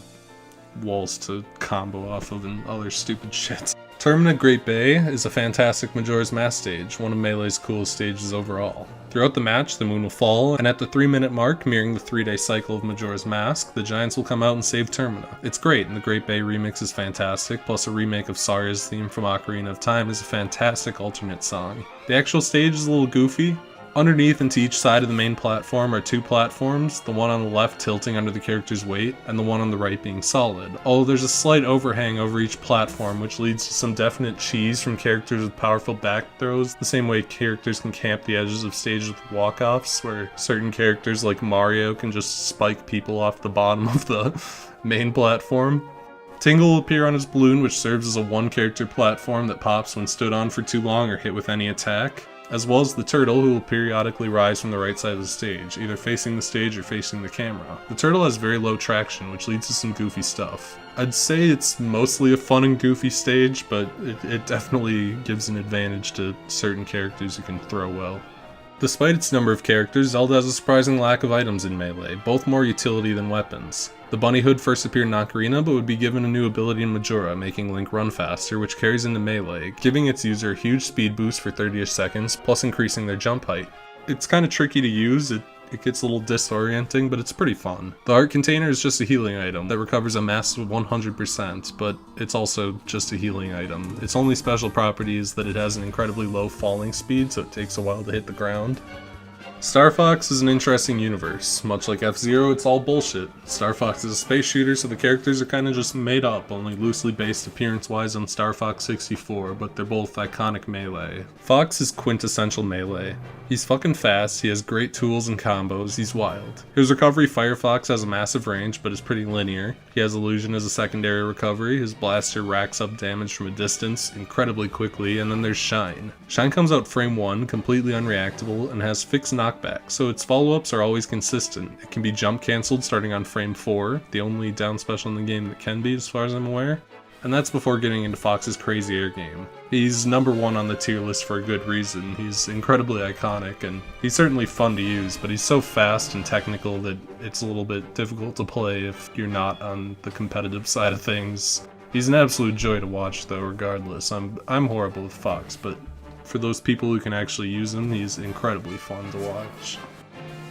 walls to combo off of and other stupid shit. Termina Great Bay is a fantastic Majora's Mask stage, one of Melee's coolest stages overall. Throughout the match, the moon will fall, and at the 3-minute mark, mirroring the 3-day cycle of Majora's Mask, the giants will come out and save Termina. It's great, and the Great Bay remix is fantastic, plus a remake of Saria's theme from Ocarina of Time is a fantastic alternate song. The actual stage is a little goofy. Underneath and to each side of the main platform are 2 platforms, the one on the left tilting under the character's weight, and the one on the right being solid. Although there's a slight overhang over each platform, which leads to some definite cheese from characters with powerful back throws, the same way characters can camp the edges of stages with walk-offs, where certain characters like Mario can just spike people off the bottom of the main platform. Tingle will appear on his balloon, which serves as a 1-character platform that pops when stood on for too long or hit with any attack, as well as the turtle, who will periodically rise from the right side of the stage, either facing the stage or facing the camera. The turtle has very low traction, which leads to some goofy stuff. I'd say it's mostly a fun and goofy stage, but it definitely gives an advantage to certain characters who can throw well. Despite its number of characters, Zelda has a surprising lack of items in Melee, both more utility than weapons. The bunny hood first appeared in Ocarina, but would be given a new ability in Majora, making Link run faster, which carries into Melee, giving its user a huge speed boost for 30ish seconds, plus increasing their jump height. It's kinda tricky to use, it gets a little disorienting, but it's pretty fun. The heart container is just a healing item that recovers a massive 100%, but it's also just a healing item. Its only special property is that it has an incredibly low falling speed, so it takes a while to hit the ground. Star Fox is an interesting universe. Much like F-Zero, it's all bullshit. Star Fox is a space shooter, so the characters are kinda just made up, only loosely based appearance-wise on Star Fox 64, but they're both iconic Melee. Fox is quintessential Melee. He's fucking fast, he has great tools and combos, he's wild. His recovery Firefox has a massive range, but is pretty linear. He has illusion as a secondary recovery, his blaster racks up damage from a distance incredibly quickly, and then there's Shine. Shine comes out frame 1, completely unreactable, and has fixed knockback, so its follow-ups are always consistent. It can be jump cancelled starting on frame 4, the only down special in the game that can be as far as I'm aware. And that's before getting into Fox's crazy air game. He's number 1 on the tier list for a good reason. He's incredibly iconic, and he's certainly fun to use, but he's so fast and technical that it's a little bit difficult to play if you're not on the competitive side of things. He's an absolute joy to watch though, regardless. I'm horrible with Fox, but for those people who can actually use him, he's incredibly fun to watch.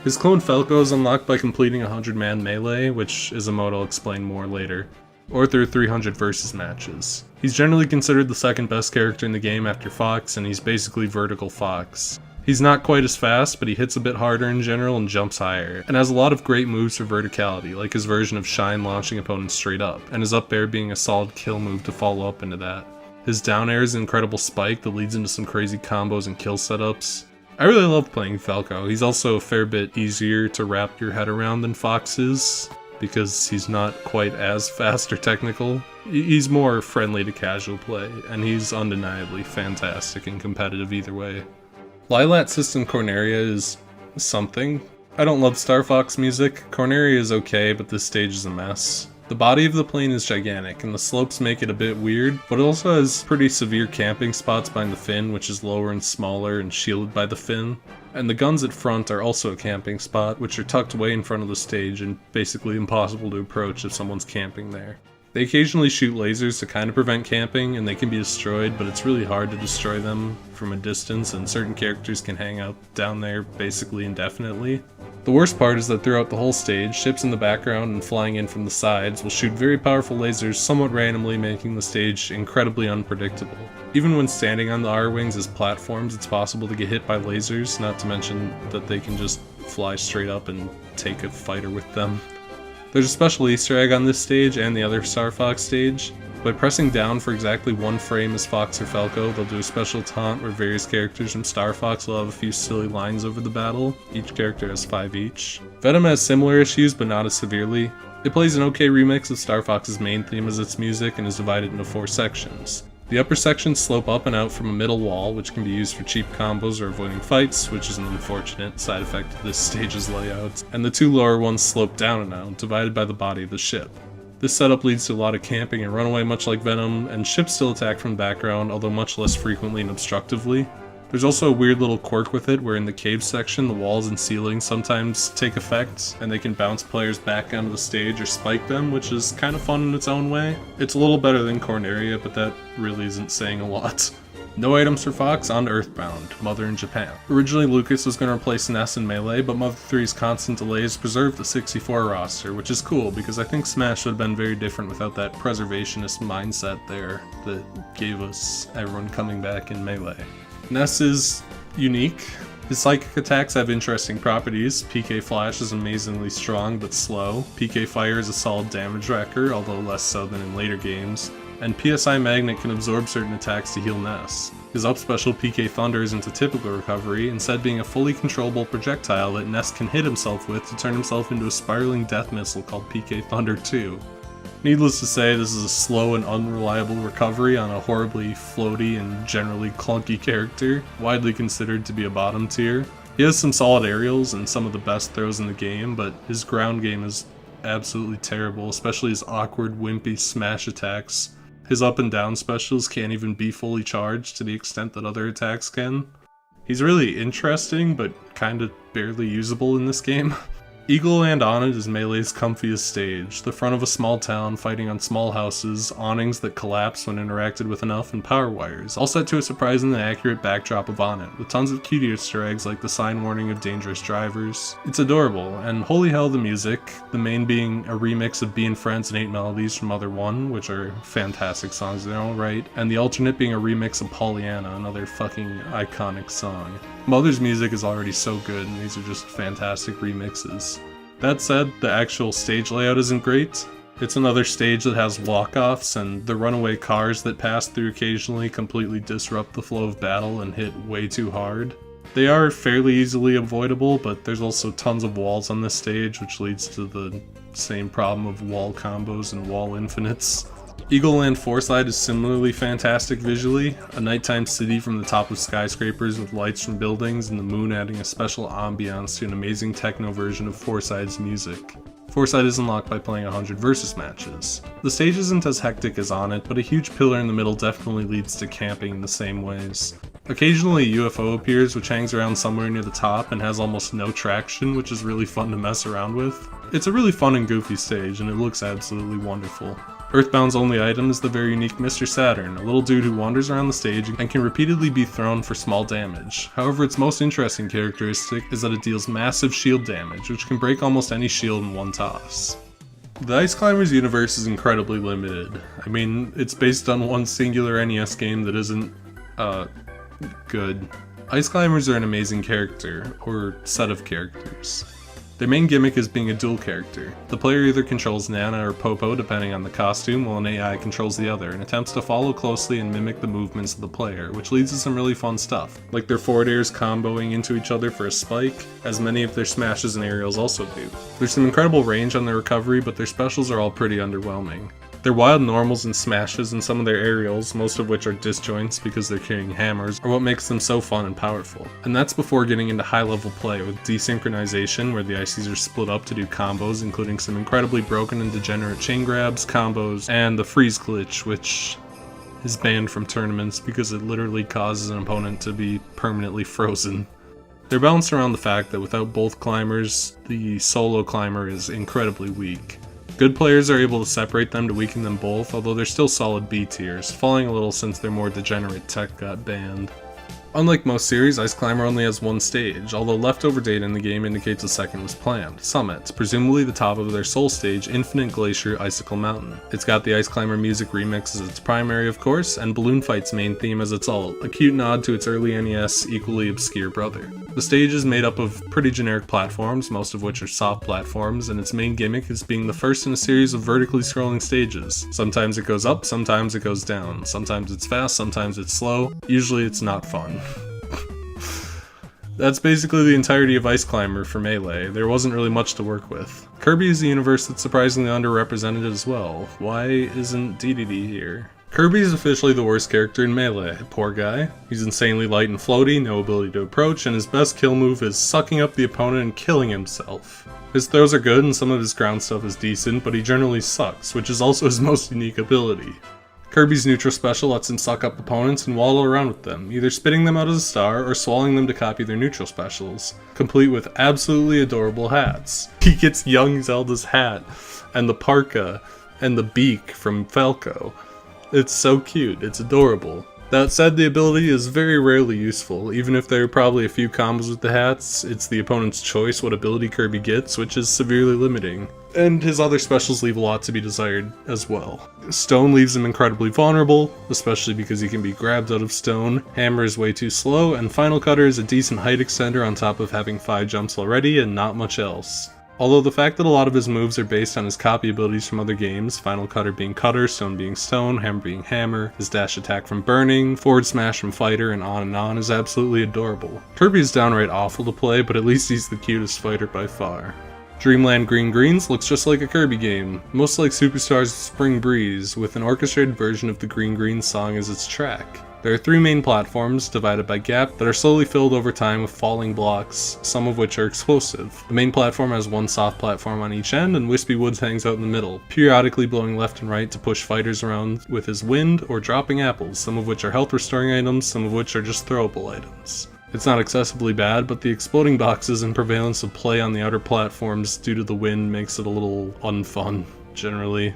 His clone Falco is unlocked by completing a 100-man melee, which is a mode I'll explain more later, or through 300 versus matches. He's generally considered the second best character in the game after Fox, and he's basically vertical Fox. He's not quite as fast, but he hits a bit harder in general and jumps higher, and has a lot of great moves for verticality, like his version of Shine launching opponents straight up, and his up air being a solid kill move to follow up into that. His down air is an incredible spike that leads into some crazy combos and kill setups. I really love playing Falco. He's also a fair bit easier to wrap your head around than Fox is, because he's not quite as fast or technical. He's more friendly to casual play, and he's undeniably fantastic and competitive either way. Lylat System Corneria is something. I don't love Star Fox music. Corneria is okay, but this stage is a mess. The body of the plane is gigantic, and the slopes make it a bit weird, but it also has pretty severe camping spots behind the fin, which is lower and smaller and shielded by the fin. And the guns at front are also a camping spot, which are tucked way in front of the stage and basically impossible to approach if someone's camping there. They occasionally shoot lasers to kind of prevent camping, and they can be destroyed, but it's really hard to destroy them from a distance, and certain characters can hang out down there basically indefinitely. The worst part is that throughout the whole stage, ships in the background and flying in from the sides will shoot very powerful lasers somewhat randomly, making the stage incredibly unpredictable. Even when standing on the R-Wings as platforms, it's possible to get hit by lasers, not to mention that they can just fly straight up and take a fighter with them. There's a special Easter egg on this stage and the other Star Fox stage. By pressing down for exactly 1 frame as Fox or Falco, they'll do a special taunt where various characters from Star Fox will have a few silly lines over the battle. Each character has 5 each. Venom has similar issues, but not as severely. It plays an okay remix of Star Fox's main theme as its music and is divided into 4 sections. The upper sections slope up and out from a middle wall, which can be used for cheap combos or avoiding fights, which is an unfortunate side effect of this stage's layout. And the 2 lower ones slope down and out, divided by the body of the ship. This setup leads to a lot of camping and runaway much like Venom, and ships still attack from the background, although much less frequently and obstructively. There's also a weird little quirk with it where in the cave section the walls and ceilings sometimes take effect and they can bounce players back onto the stage or spike them, which is kind of fun in its own way. It's a little better than Corneria, but that really isn't saying a lot. No items for Fox on Earthbound, Mother in Japan. Originally Lucas was going to replace Ness in Melee, but Mother 3's constant delays preserved the 64 roster, which is cool because I think Smash would have been very different without that preservationist mindset there that gave us everyone coming back in Melee. Ness is unique. His psychic attacks have interesting properties. PK Flash is amazingly strong but slow. PK Fire is a solid damage wrecker, although less so than in later games. And PSI Magnet can absorb certain attacks to heal Ness. His up special PK Thunder isn't a typical recovery, instead being a fully controllable projectile that Ness can hit himself with to turn himself into a spiraling death missile called PK Thunder 2. Needless to say, this is a slow and unreliable recovery on a horribly floaty and generally clunky character, widely considered to be a bottom tier. He has some solid aerials and some of the best throws in the game, but his ground game is absolutely terrible, especially his awkward, wimpy smash attacks. His up and down specials can't even be fully charged to the extent that other attacks can. He's really interesting, but kinda barely usable in this game. Eagle Land on it is Melee's comfiest stage, the front of a small town fighting on small houses, awnings that collapse when interacted with enough, and power wires, all set to a surprisingly accurate backdrop of On It, with tons of cute Easter eggs like the sign warning of dangerous drivers. It's adorable, and holy hell the music, the main being a remix of Bein' Friends and 8 Melodies from Mother 1, which are fantastic songs in their own right, and the alternate being a remix of Pollyanna, another fucking iconic song. Mother's music is already so good, and these are just fantastic remixes. That said, the actual stage layout isn't great. It's another stage that has walk-offs, and the runaway cars that pass through occasionally completely disrupt the flow of battle and hit way too hard. They are fairly easily avoidable, but there's also tons of walls on this stage, which leads to the same problem of wall combos and wall infinites. Eagle Land Foreside is similarly fantastic visually, a nighttime city from the top of skyscrapers with lights from buildings and the moon adding a special ambiance to an amazing techno version of Foreside's music. Foreside is unlocked by playing 100 versus matches. The stage isn't as hectic as On It, but a huge pillar in the middle definitely leads to camping in the same ways. Occasionally a UFO appears which hangs around somewhere near the top and has almost no traction, which is really fun to mess around with. It's a really fun and goofy stage, and it looks absolutely wonderful. Earthbound's only item is the very unique Mr. Saturn, a little dude who wanders around the stage and can repeatedly be thrown for small damage. However, its most interesting characteristic is that it deals massive shield damage, which can break almost any shield in one toss. The Ice Climbers universe is incredibly limited. I mean, it's based on one singular NES game that isn't, good. Ice Climbers are an amazing character, or set of characters. Their main gimmick is being a dual character. The player either controls Nana or Popo depending on the costume, while an AI controls the other and attempts to follow closely and mimic the movements of the player, which leads to some really fun stuff, like their forward airs comboing into each other for a spike, as many of their smashes and aerials also do. There's some incredible range on their recovery, but their specials are all pretty underwhelming. Their wild normals and smashes and some of their aerials, most of which are disjoints because they're carrying hammers, are what makes them so fun and powerful. And that's before getting into high level play with desynchronization, where the Ices are split up to do combos, including some incredibly broken and degenerate chain grabs, combos, and the freeze glitch, which is banned from tournaments because it literally causes an opponent to be permanently frozen. They're balanced around the fact that without both climbers, the solo climber is incredibly weak. Good players are able to separate them to weaken them both, although they're still solid B tiers, falling a little since their more degenerate tech got banned. Unlike most series, Ice Climber only has one stage, although leftover data in the game indicates a second was planned. Summit, presumably the top of their soul stage, Infinite Glacier Icicle Mountain. It's got the Ice Climber music remix as its primary, of course, and Balloon Fight's main theme as its ult, a cute nod to its early NES, equally obscure brother. The stage is made up of pretty generic platforms, most of which are soft platforms, and its main gimmick is being the first in a series of vertically scrolling stages. Sometimes it goes up, sometimes it goes down. Sometimes it's fast, sometimes it's slow. Usually it's not fun. That's basically the entirety of Ice Climber for Melee. There wasn't really much to work with. Kirby is a universe that's surprisingly underrepresented as well. Why isn't DDD here? Kirby is officially the worst character in Melee. Poor guy. He's insanely light and floaty, no ability to approach, and his best kill move is sucking up the opponent and killing himself. His throws are good and some of his ground stuff is decent, but he generally sucks, which is also his most unique ability. Kirby's neutral special lets him suck up opponents and waddle around with them, either spitting them out as a star or swallowing them to copy their neutral specials, complete with absolutely adorable hats. He gets young Zelda's hat, and the parka, and the beak from Falco. It's so cute, it's adorable. That said, the ability is very rarely useful. Even if there are probably a few combos with the hats, it's the opponent's choice what ability Kirby gets, which is severely limiting. And his other specials leave a lot to be desired as well. Stone leaves him incredibly vulnerable, especially because he can be grabbed out of stone. Hammer is way too slow, and Final Cutter is a decent height extender on top of having 5 jumps already and not much else. Although the fact that a lot of his moves are based on his copy abilities from other games, Final Cutter being Cutter, Stone being Stone, Hammer being Hammer, his dash attack from Burning, forward smash from Fighter, and on is absolutely adorable. Kirby is downright awful to play, but at least he's the cutest fighter by far. Dreamland Green Greens looks just like a Kirby game, most like Superstars Spring Breeze, with an orchestrated version of the Green Green song as its track. There are 3 main platforms, divided by gap, that are slowly filled over time with falling blocks, some of which are explosive. The main platform has 1 soft platform on each end, and Wispy Woods hangs out in the middle, periodically blowing left and right to push fighters around with his wind, or dropping apples, some of which are health restoring items, some of which are just throwable items. It's not excessively bad, but the exploding boxes and prevalence of play on the outer platforms due to the wind makes it a little unfun, generally.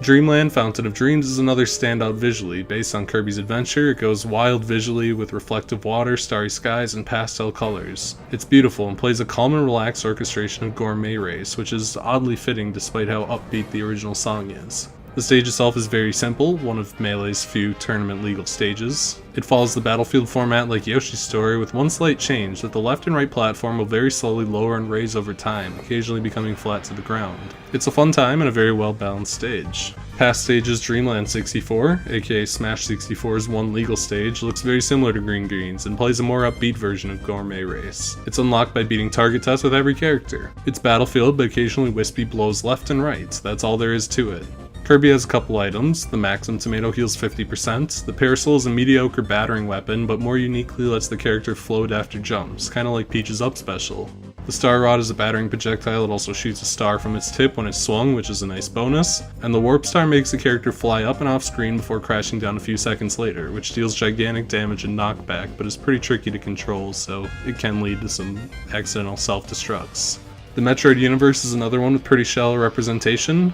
Dreamland Fountain of Dreams is another standout visually. Based on Kirby's Adventure, it goes wild visually with reflective water, starry skies, and pastel colors. It's beautiful and plays a calm and relaxed orchestration of Gourmet Race, which is oddly fitting despite how upbeat the original song is. The stage itself is very simple, one of Melee's few tournament-legal stages. It follows the battlefield format like Yoshi's Story with one slight change, that the left and right platform will very slowly lower and raise over time, occasionally becoming flat to the ground. It's a fun time and a very well-balanced stage. Past stages Dreamland 64, aka Smash 64's one legal stage, looks very similar to Green Greens and plays a more upbeat version of Gourmet Race. It's unlocked by beating target tests with every character. It's battlefield, but occasionally Wispy blows left and right, that's all there is to it. Kirby has a couple items. The Maxim Tomato heals 50%. The Parasol is a mediocre battering weapon, but more uniquely lets the character float after jumps, kinda like Peach's Up special. The Star Rod is a battering projectile that also shoots a star from its tip when it's swung, which is a nice bonus. And the Warp Star makes the character fly up and off screen before crashing down a few seconds later, which deals gigantic damage and knockback, but is pretty tricky to control, so it can lead to some accidental self-destructs. The Metroid universe is another one with pretty shallow representation,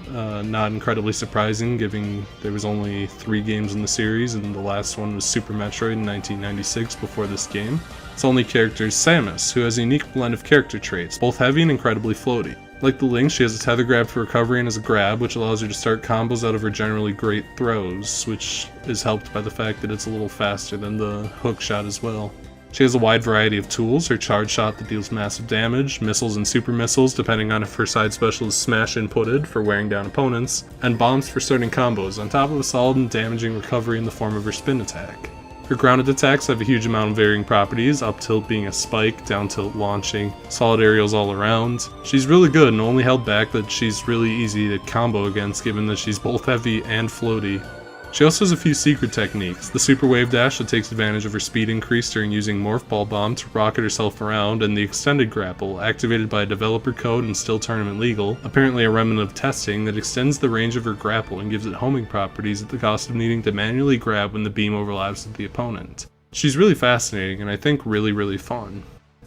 not incredibly surprising given there was only 3 games in the series and the last one was Super Metroid in 1996 before this game. Its only character is Samus, who has a unique blend of character traits, both heavy and incredibly floaty. Like the Link, she has a tether grab for recovery and has a grab, which allows her to start combos out of her generally great throws, which is helped by the fact that it's a little faster than the hook shot as well. She has a wide variety of tools, her charge shot that deals massive damage, missiles and super missiles depending on if her side special is smash inputted for wearing down opponents, and bombs for starting combos, on top of a solid and damaging recovery in the form of her spin attack. Her grounded attacks have a huge amount of varying properties, up tilt being a spike, down tilt launching, solid aerials all around. She's really good and only held back that she's really easy to combo against given that she's both heavy and floaty. She also has a few secret techniques, the Super Wave Dash that takes advantage of her speed increase during using Morph Ball Bomb to rocket herself around, and the Extended Grapple, activated by a developer code and still tournament legal, apparently a remnant of testing that extends the range of her grapple and gives it homing properties at the cost of needing to manually grab when the beam overlaps with the opponent. She's really fascinating and I think really fun.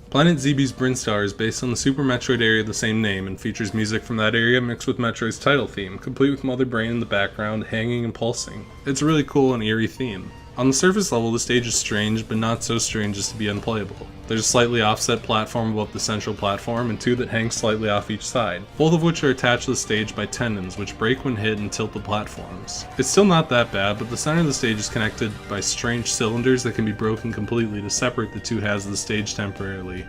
Planet ZB's Brinstar is based on the Super Metroid area of the same name and features music from that area mixed with Metroid's title theme, complete with Mother Brain in the background, hanging and pulsing. It's a really cool and eerie theme. On the surface level, the stage is strange, but not so strange as to be unplayable. There's a slightly offset platform above the central platform, and 2 that hang slightly off each side, both of which are attached to the stage by tendons, which break when hit and tilt the platforms. It's still not that bad, but the center of the stage is connected by strange cylinders that can be broken completely to separate the 2 halves of the stage temporarily.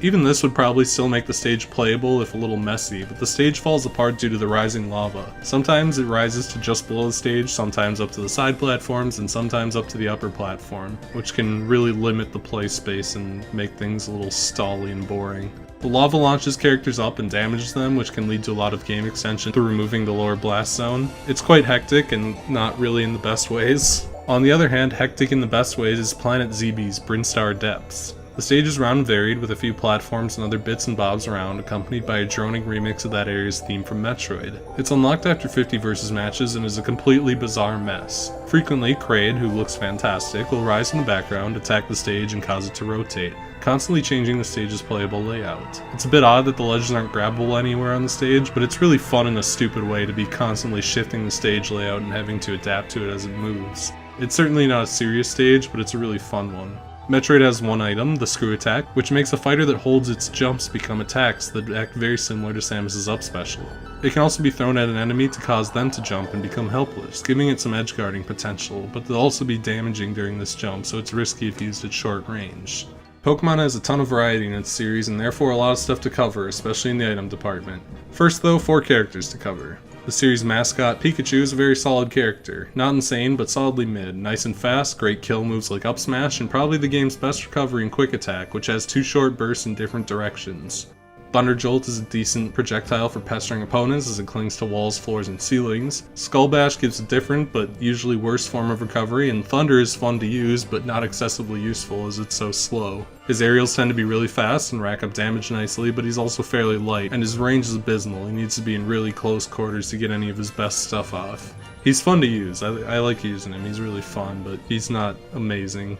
Even this would probably still make the stage playable if a little messy, but the stage falls apart due to the rising lava. Sometimes it rises to just below the stage, sometimes up to the side platforms, and sometimes up to the upper platform, which can really limit the play space and make things a little stally and boring. The lava launches characters up and damages them, which can lead to a lot of game extension through removing the lower blast zone. It's quite hectic and not really in the best ways. On the other hand, hectic in the best ways is Planet ZB's Brinstar Depths. The stage is round and varied, with a few platforms and other bits and bobs around, accompanied by a droning remix of that area's theme from Metroid. It's unlocked after 50 versus matches and is a completely bizarre mess. Frequently, Kraid, who looks fantastic, will rise in the background, attack the stage, and cause it to rotate, constantly changing the stage's playable layout. It's a bit odd that the ledges aren't grabbable anywhere on the stage, but it's really fun in a stupid way to be constantly shifting the stage layout and having to adapt to it as it moves. It's certainly not a serious stage, but it's a really fun one. Metroid has one item, the screw attack, which makes a fighter that holds its jumps become attacks that act very similar to Samus's up special. It can also be thrown at an enemy to cause them to jump and become helpless, giving it some edge guarding potential, but they'll also be damaging during this jump, so it's risky if used at short range. Pokemon has a ton of variety in its series and therefore a lot of stuff to cover, especially in the item department. First though, 4 characters to cover. The series' mascot, Pikachu, is a very solid character. Not insane, but solidly mid. Nice and fast, great kill moves like up smash, and probably the game's best recovery and quick attack, which has 2 short bursts in different directions. Thunder Jolt is a decent projectile for pestering opponents as it clings to walls, floors, and ceilings. Skull Bash gives a different, but usually worse form of recovery, and Thunder is fun to use, but not excessively useful as it's so slow. His aerials tend to be really fast and rack up damage nicely, but he's also fairly light, and his range is abysmal. He needs to be in really close quarters to get any of his best stuff off. He's fun to use, I like using him, he's really fun, but he's not amazing.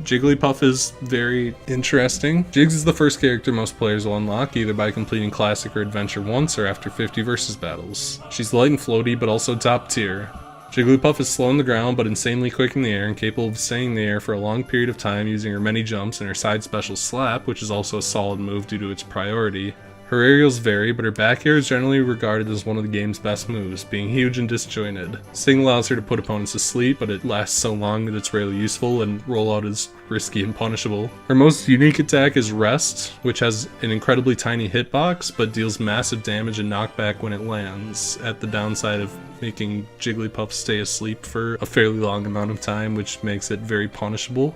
Jigglypuff is very interesting. Jiggs is the first character most players will unlock, either by completing Classic or Adventure once or after 50 versus battles. She's light and floaty, but also top tier. Jigglypuff is slow on the ground, but insanely quick in the air and capable of staying in the air for a long period of time using her many jumps and her side special Slap, which is also a solid move due to its priority. Her aerials vary, but her back air is generally regarded as one of the game's best moves, being huge and disjointed. Sting allows her to put opponents to sleep, but it lasts so long that it's rarely useful, and rollout is risky and punishable. Her most unique attack is Rest, which has an incredibly tiny hitbox, but deals massive damage and knockback when it lands, at the downside of making Jigglypuff stay asleep for a fairly long amount of time, which makes it very punishable.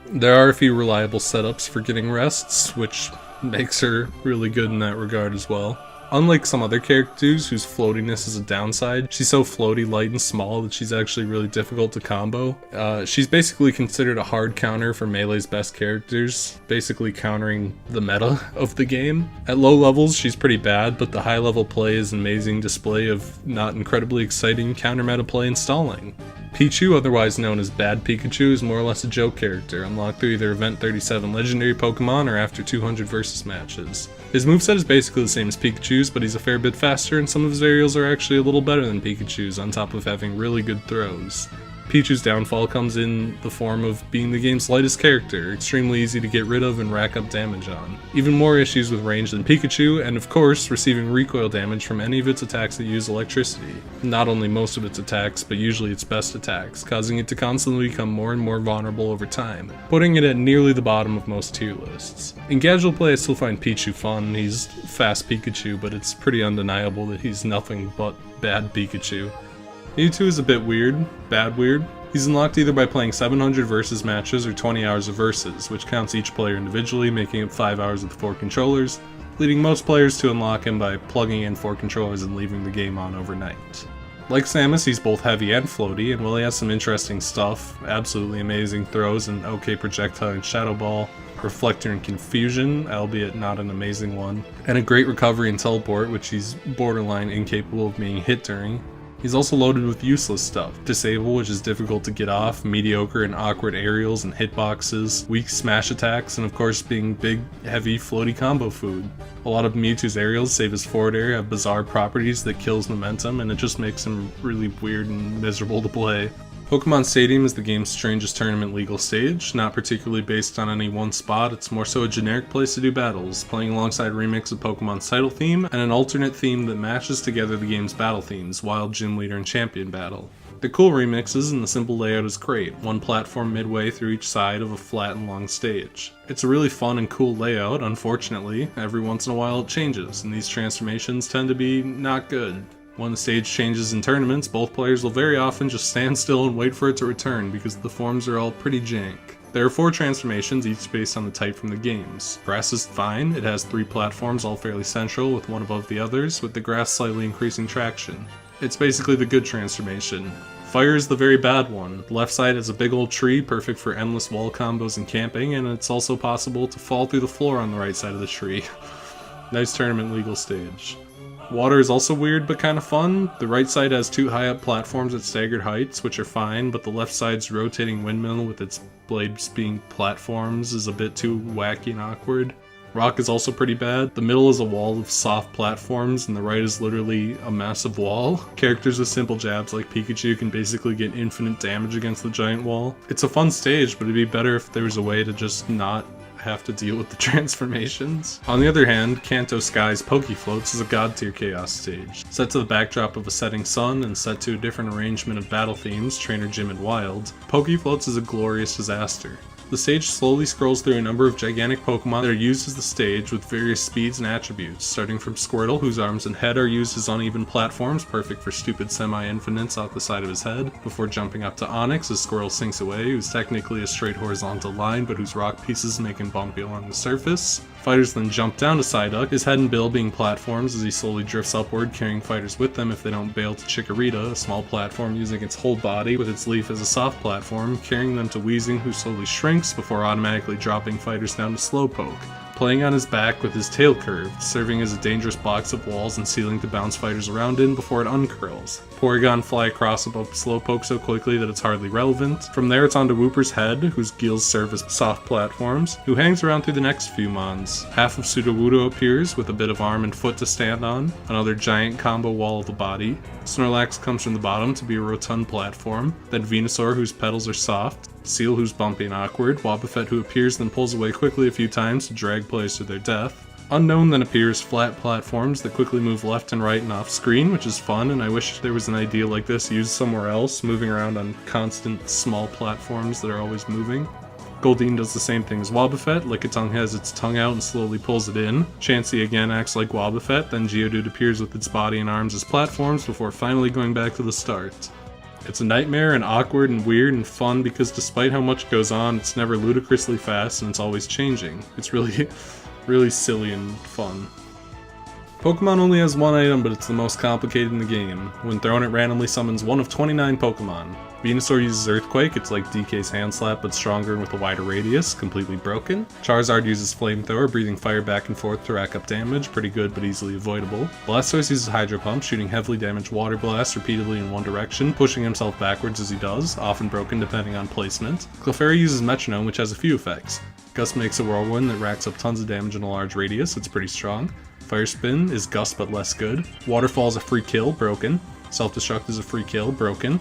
There are a few reliable setups for getting rests, which makes her really good in that regard as well. Unlike some other characters whose floatiness is a downside, she's so floaty, light, and small that she's actually really difficult to combo. She's basically considered a hard counter for Melee's best characters, basically countering the meta of the game. At low levels, she's pretty bad, but the high level play is an amazing display of not incredibly exciting counter meta play and stalling. Pichu, otherwise known as Bad Pikachu, is more or less a joke character, unlocked through either Event 37 legendary Pokemon or after 200 versus matches. His moveset is basically the same as Pikachu's, but he's a fair bit faster and some of his aerials are actually a little better than Pikachu's, on top of having really good throws. Pichu's downfall comes in the form of being the game's lightest character, extremely easy to get rid of and rack up damage on. Even more issues with range than Pikachu, and of course, receiving recoil damage from any of its attacks that use electricity. Not only most of its attacks, but usually its best attacks, causing it to constantly become more and more vulnerable over time, putting it at nearly the bottom of most tier lists. In casual play, I still find Pichu fun. He's fast Pikachu, but it's pretty undeniable that he's nothing but bad Pikachu. Mewtwo is a bit weird, bad weird. He's unlocked either by playing 700 versus matches or 20 hours of versus, which counts each player individually, making it 5 hours with 4 controllers, leading most players to unlock him by plugging in 4 controllers and leaving the game on overnight. Like Samus, he's both heavy and floaty, and while he has some interesting stuff, absolutely amazing throws and okay projectile and Shadow Ball, Reflector and Confusion, albeit not an amazing one, and a great recovery and teleport, which he's borderline incapable of being hit during. He's also loaded with useless stuff. Disable, which is difficult to get off, mediocre and awkward aerials and hitboxes, weak smash attacks, and of course being big, heavy, floaty combo food. A lot of Mewtwo's aerials, save his forward air, have bizarre properties that kills momentum, and it just makes him really weird and miserable to play. Pokemon Stadium is the game's strangest tournament legal stage, not particularly based on any one spot, it's more so a generic place to do battles, playing alongside a remix of Pokemon's title theme, and an alternate theme that matches together the game's battle themes, Wild, Gym Leader, and Champion Battle. The cool remixes and the simple layout is great, one platform midway through each side of a flat and long stage. It's a really fun and cool layout, unfortunately, every once in a while it changes, and these transformations tend to be not good. When the stage changes in tournaments, both players will very often just stand still and wait for it to return because the forms are all pretty jank. There are 4 transformations, each based on the type from the games. Grass is fine, it has 3 platforms all fairly central with one above the others, with the grass slightly increasing traction. It's basically the good transformation. Fire is the very bad one. The left side is a big old tree, perfect for endless wall combos and camping, and it's also possible to fall through the floor on the right side of the tree. Nice tournament legal stage. Water is also weird but kind of fun. The right side has 2 high up platforms at staggered heights, which are fine, but the left side's rotating windmill with its blades being platforms is a bit too wacky and awkward. Rock is also pretty bad. The middle is a wall of soft platforms, and the right is literally a massive wall. Characters with simple jabs like Pikachu can basically get infinite damage against the giant wall. It's a fun stage, but it'd be better if there was a way to just not have to deal with the transformations. On the other hand, Kanto Sky's Pokefloats is a god tier chaos stage. Set to the backdrop of a setting sun and set to a different arrangement of battle themes, Trainer Gym and Wild, Pokefloats is a glorious disaster. The stage slowly scrolls through a number of gigantic Pokemon that are used as the stage with various speeds and attributes, starting from Squirtle, whose arms and head are used as uneven platforms, perfect for stupid semi-infinites off the side of his head, before jumping up to Onix as Squirtle sinks away, who's technically a straight horizontal line, but whose rock pieces make him bumpy along the surface. Fighters then jump down to Psyduck, his head and bill being platforms as he slowly drifts upward, carrying fighters with them if they don't bail to Chikorita, a small platform using its whole body with its leaf as a soft platform, carrying them to Weezing, who slowly shrinks before automatically dropping fighters down to Slowpoke. Playing on his back with his tail curved, serving as a dangerous box of walls and ceiling to bounce fighters around in before it uncurls. Porygon fly across above Slowpoke so quickly that it's hardly relevant. From there it's on to Wooper's head, whose gills serve as soft platforms, who hangs around through the next few mons. Half of Sudowoodo appears, with a bit of arm and foot to stand on, another giant combo wall of the body. Snorlax comes from the bottom to be a rotund platform, then Venusaur, whose petals are soft, Seal, who's bumpy and awkward, Wobbuffet, who appears then pulls away quickly a few times to drag players to their death. Unknown then appears flat platforms that quickly move left and right and off screen, which is fun, and I wish there was an idea like this used somewhere else, moving around on constant small platforms that are always moving. Goldeen does the same thing as Wobbuffet. Lickitung has its tongue out and slowly pulls it in. Chansey again acts like Wobbuffet, then Geodude appears with its body and arms as platforms before finally going back to the start. It's a nightmare and awkward and weird and fun because despite how much goes on, it's never ludicrously fast and it's always changing. It's really, really silly and fun. Pokemon only has one item, but it's the most complicated in the game. When thrown, it randomly summons one of 29 Pokemon. Venusaur uses Earthquake, it's like DK's Hand Slap but stronger and with a wider radius, completely broken. Charizard uses Flamethrower, breathing fire back and forth to rack up damage, pretty good but easily avoidable. Blastoise uses Hydro Pump, shooting heavily damaged Water Blast repeatedly in one direction, pushing himself backwards as he does, often broken depending on placement. Clefairy uses Metronome, which has a few effects. Gust makes a Whirlwind that racks up tons of damage in a large radius, it's pretty strong. Fire Spin is Gust but less good. Waterfall is a free kill, broken. Self-Destruct is a free kill, broken.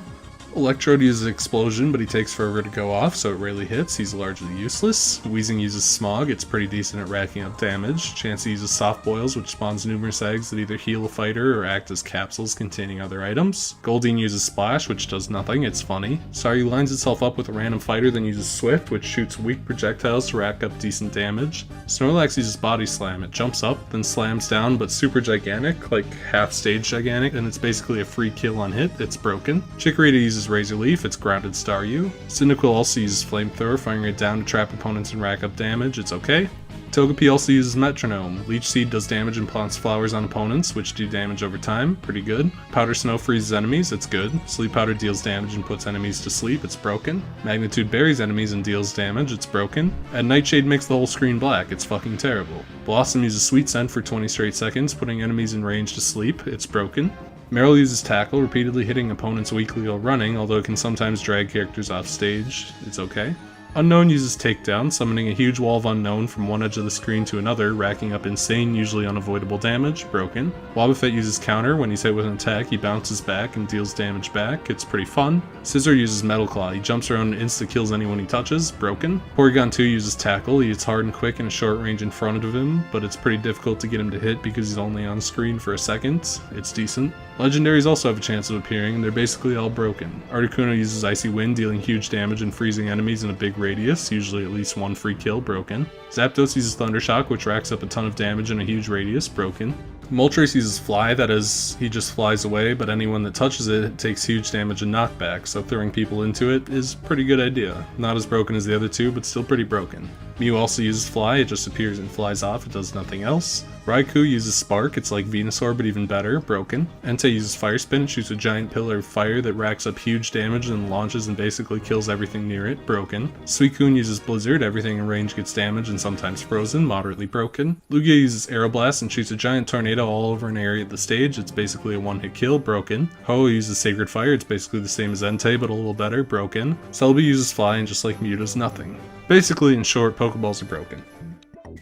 Electrode uses Explosion, but he takes forever to go off, so it rarely hits. He's largely useless. Weezing uses Smog, it's pretty decent at racking up damage. Chansey uses Soft Boils, which spawns numerous eggs that either heal a fighter or act as capsules containing other items. Goldeen uses Splash, which does nothing, it's funny. Staryu lines itself up with a random fighter, then uses Swift, which shoots weak projectiles to rack up decent damage. Snorlax uses Body Slam, it jumps up, then slams down, but super gigantic, like half stage gigantic, and it's basically a free kill on hit, it's broken. Chikorita uses Razor Leaf, it's grounded Staryu. Cyndaquil also uses Flamethrower, firing it down to trap opponents and rack up damage, it's okay. Togepi also uses Metronome. Leech Seed does damage and plants flowers on opponents, which do damage over time, pretty good. Powder Snow freezes enemies, it's good. Sleep Powder deals damage and puts enemies to sleep, it's broken. Magnitude buries enemies and deals damage, it's broken. And Nightshade makes the whole screen black, it's fucking terrible. Blossom uses Sweet Scent for 20 straight seconds, putting enemies in range to sleep, it's broken. Meryl uses Tackle, repeatedly hitting opponents weakly while running, although it can sometimes drag characters off stage, it's okay. Unknown uses Takedown, summoning a huge wall of Unknown from one edge of the screen to another, racking up insane, usually unavoidable damage, broken. Wobbuffet uses Counter, when he's hit with an attack he bounces back and deals damage back, it's pretty fun. Scizor uses Metal Claw, he jumps around and insta-kills anyone he touches, broken. Porygon 2 uses Tackle, he hits hard and quick in a short range in front of him, but it's pretty difficult to get him to hit because he's only on screen for a second, it's decent. Legendaries also have a chance of appearing, and they're basically all broken. Articuno uses Icy Wind, dealing huge damage and freezing enemies in a big radius, usually at least one free kill, broken. Zapdos uses Thundershock, which racks up a ton of damage in a huge radius, broken. Moltres uses Fly, that is, he just flies away, but anyone that touches it takes huge damage and knockback, so throwing people into it is a pretty good idea. Not as broken as the other two, but still pretty broken. Mew also uses Fly, it just appears and flies off, it does nothing else. Raikou uses Spark, it's like Venusaur but even better, broken. Entei uses Fire Spin, it shoots a giant pillar of fire that racks up huge damage and launches and basically kills everything near it, broken. Suicune uses Blizzard, everything in range gets damaged and sometimes frozen, moderately broken. Lugia uses Aeroblast and shoots a giant tornado all over an area of the stage, it's basically a one-hit kill, broken. Ho uses Sacred Fire, it's basically the same as Entei but a little better, broken. Celebi uses Fly and just like Mew does nothing. Basically, in short, Pokeballs are broken.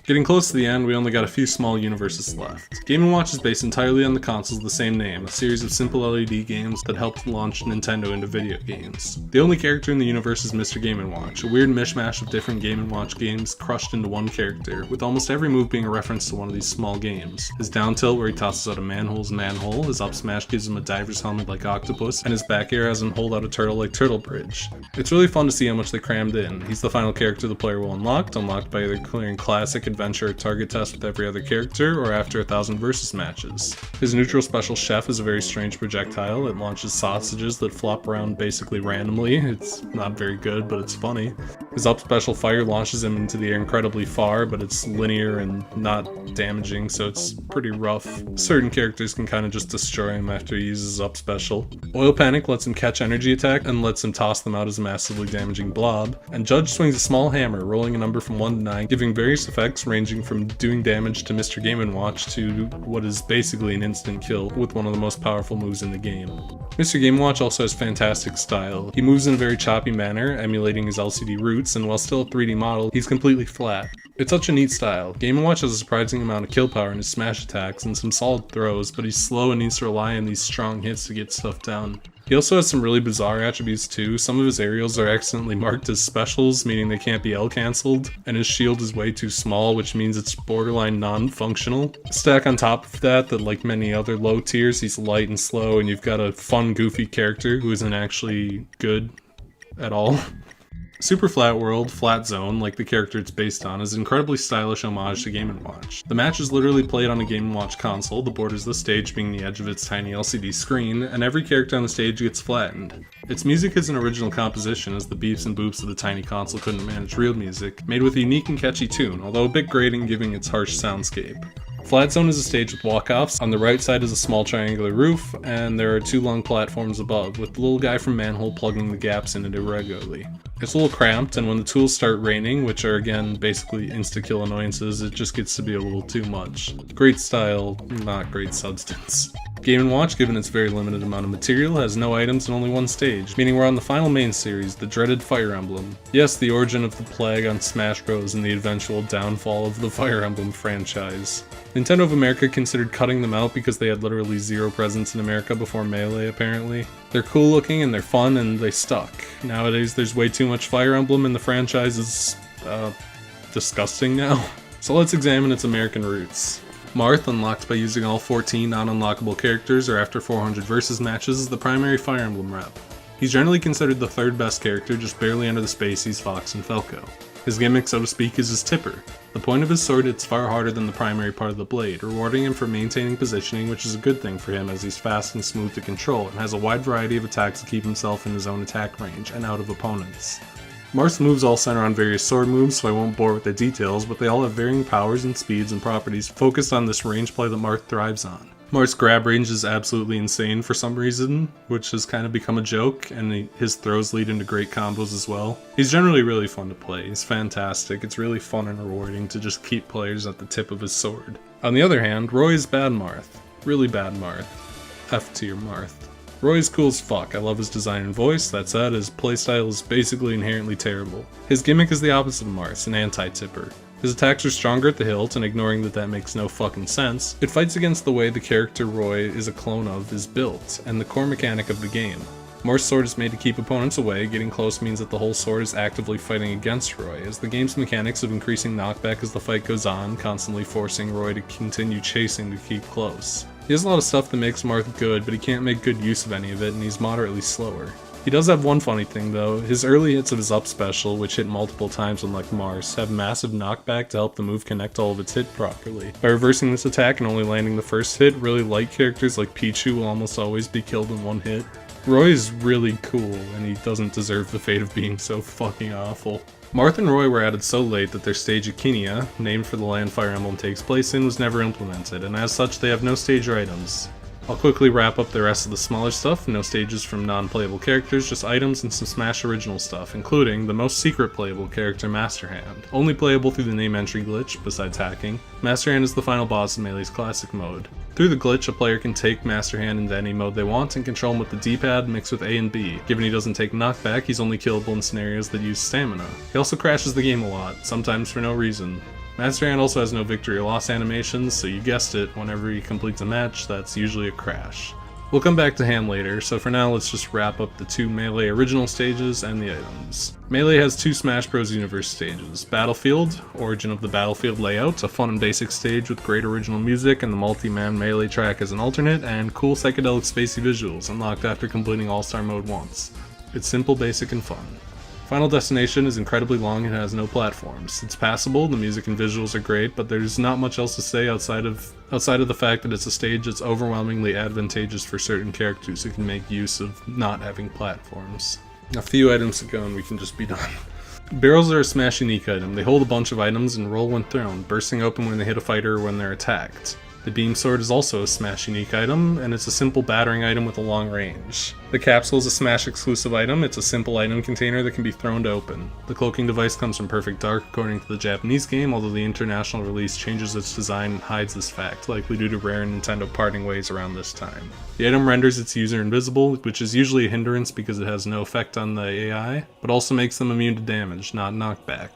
Getting close to the end, we only got a few small universes left. Game & Watch is based entirely on the consoles of the same name, a series of simple LED games that helped launch Nintendo into video games. The only character in the universe is Mr. Game & Watch, a weird mishmash of different Game & Watch games crushed into one character, with almost every move being a reference to one of these small games. His down tilt where he tosses out a manhole's manhole, his up smash gives him a diver's helmet like Octopus, and his back air has him hold out a turtle like Turtle Bridge. It's really fun to see how much they crammed in. He's the final character the player will unlocked by either clearing classic, adventure, or target test with every other character, or after 1,000 versus matches. His neutral special Chef is a very strange projectile. It launches sausages that flop around basically randomly. It's not very good, but it's funny. His up special Fire launches him into the air incredibly far, but it's linear and not damaging, so it's pretty rough. Certain characters can kind of just destroy him after he uses up special. Oil Panic lets him catch energy attack and lets him toss them out as a massively damaging blob. And Judge swings a small hammer, rolling a number from 1 to 9, giving various effects ranging from doing damage to Mr. Game & Watch to what is basically an instant kill with one of the most powerful moves in the game. Mr. Game & Watch also has fantastic style. He moves in a very choppy manner, emulating his LCD roots, and while still a 3D model, he's completely flat. It's such a neat style. Game & Watch has a surprising amount of kill power in his smash attacks and some solid throws, but he's slow and needs to rely on these strong hits to get stuff done. He also has some really bizarre attributes too. Some of his aerials are accidentally marked as specials, meaning they can't be L-cancelled, and his shield is way too small, which means it's borderline non-functional. Stack on top of that like many other low tiers, he's light and slow, and you've got a fun, goofy character who isn't actually good at all. Super Flat World, Flat Zone, like the character it's based on, is an incredibly stylish homage to Game & Watch. The match is literally played on a Game & Watch console, the borders of the stage being the edge of its tiny LCD screen, and every character on the stage gets flattened. Its music is an original composition, as the beeps and boops of the tiny console couldn't manage real music, made with a unique and catchy tune, although a bit grating giving its harsh soundscape. Flat Zone is a stage with walk-offs. On the right side is a small triangular roof, and there are 2 long platforms above, with the little guy from Manhole plugging the gaps in it irregularly. It's a little cramped, and when the tools start raining, which are again basically insta-kill annoyances, it just gets to be a little too much. Great style, not great substance. Game & Watch, given its very limited amount of material, has no items and only 1 stage, meaning we're on the final main series, the dreaded Fire Emblem. Yes, the origin of the plague on Smash Bros. And the eventual downfall of the Fire Emblem franchise. Nintendo of America considered cutting them out because they had literally 0 presence in America before Melee, apparently. They're cool looking and they're fun and they stuck. Nowadays there's way too much Fire Emblem and the franchise is, disgusting now. So let's examine its American roots. Marth, unlocked by using all 14 non-unlockable characters or after 400 versus matches, is the primary Fire Emblem rep. He's generally considered the 3rd best character, just barely under the Spaceys, Fox, and Falco. His gimmick, so to speak, is his tipper. The point of his sword hits far harder than the primary part of the blade, rewarding him for maintaining positioning, which is a good thing for him as he's fast and smooth to control, and has a wide variety of attacks to keep himself in his own attack range, and out of opponents. Marth's moves all center on various sword moves, so I won't bore with the details, but they all have varying powers and speeds and properties focused on this range play that Marth thrives on. Marth's grab range is absolutely insane for some reason, which has kind of become a joke, and his throws lead into great combos as well. He's generally really fun to play, he's fantastic, it's really fun and rewarding to just keep players at the tip of his sword. On the other hand, Roy is bad Marth. Really bad Marth. F tier Marth. Roy is cool as fuck, I love his design and voice, that said, his playstyle is basically inherently terrible. His gimmick is the opposite of Marth's, an anti-tipper. His attacks are stronger at the hilt, and ignoring that makes no fucking sense, it fights against the way the character Roy is a clone of is built, and the core mechanic of the game. Marth's sword is made to keep opponents away, getting close means that the whole sword is actively fighting against Roy, as the game's mechanics of increasing knockback as the fight goes on, constantly forcing Roy to continue chasing to keep close. He has a lot of stuff that makes Marth good, but he can't make good use of any of it, and he's moderately slower. He does have one funny thing though, his early hits of his up special, which hit multiple times unlike Mars, have massive knockback to help the move connect all of its hit properly. By reversing this attack and only landing the first hit, really light characters like Pichu will almost always be killed in one hit. Roy is really cool, and he doesn't deserve the fate of being so fucking awful. Marth and Roy were added so late that their stage Akinia, named for the land Fire Emblem takes place in, was never implemented, and as such they have no stage or items. I'll quickly wrap up the rest of the smaller stuff, no stages from non-playable characters, just items and some Smash original stuff, including the most secret playable character, Master Hand. Only playable through the name entry glitch, besides hacking, Master Hand is the final boss in Melee's classic mode. Through the glitch, a player can take Master Hand into any mode they want and control him with the D-pad mixed with A and B. Given he doesn't take knockback, he's only killable in scenarios that use stamina. He also crashes the game a lot, sometimes for no reason. Master Hand also has no victory or loss animations, so you guessed it, whenever he completes a match, that's usually a crash. We'll come back to Hand later, so for now let's just wrap up the 2 Melee original stages and the items. Melee has 2 Smash Bros. Universe stages. Battlefield, Origin of the Battlefield layout, a fun and basic stage with great original music and the multi-man Melee track as an alternate, and cool psychedelic spacey visuals, unlocked after completing All-Star mode once. It's simple, basic, and fun. Final Destination is incredibly long and has no platforms. It's passable, the music and visuals are great, but there's not much else to say outside of the fact that it's a stage that's overwhelmingly advantageous for certain characters who can make use of not having platforms. A few items to go and we can just be done. Barrels are a Smash unique item. They hold a bunch of items and roll when thrown, bursting open when they hit a fighter or when they're attacked. The Beam Sword is also a Smash unique item, and it's a simple battering item with a long range. The Capsule is a Smash exclusive item. It's a simple item container that can be thrown to open. The Cloaking Device comes from Perfect Dark according to the Japanese game, although the international release changes its design and hides this fact, likely due to Rare and Nintendo parting ways around this time. The item renders its user invisible, which is usually a hindrance because it has no effect on the AI, but also makes them immune to damage, not knockback.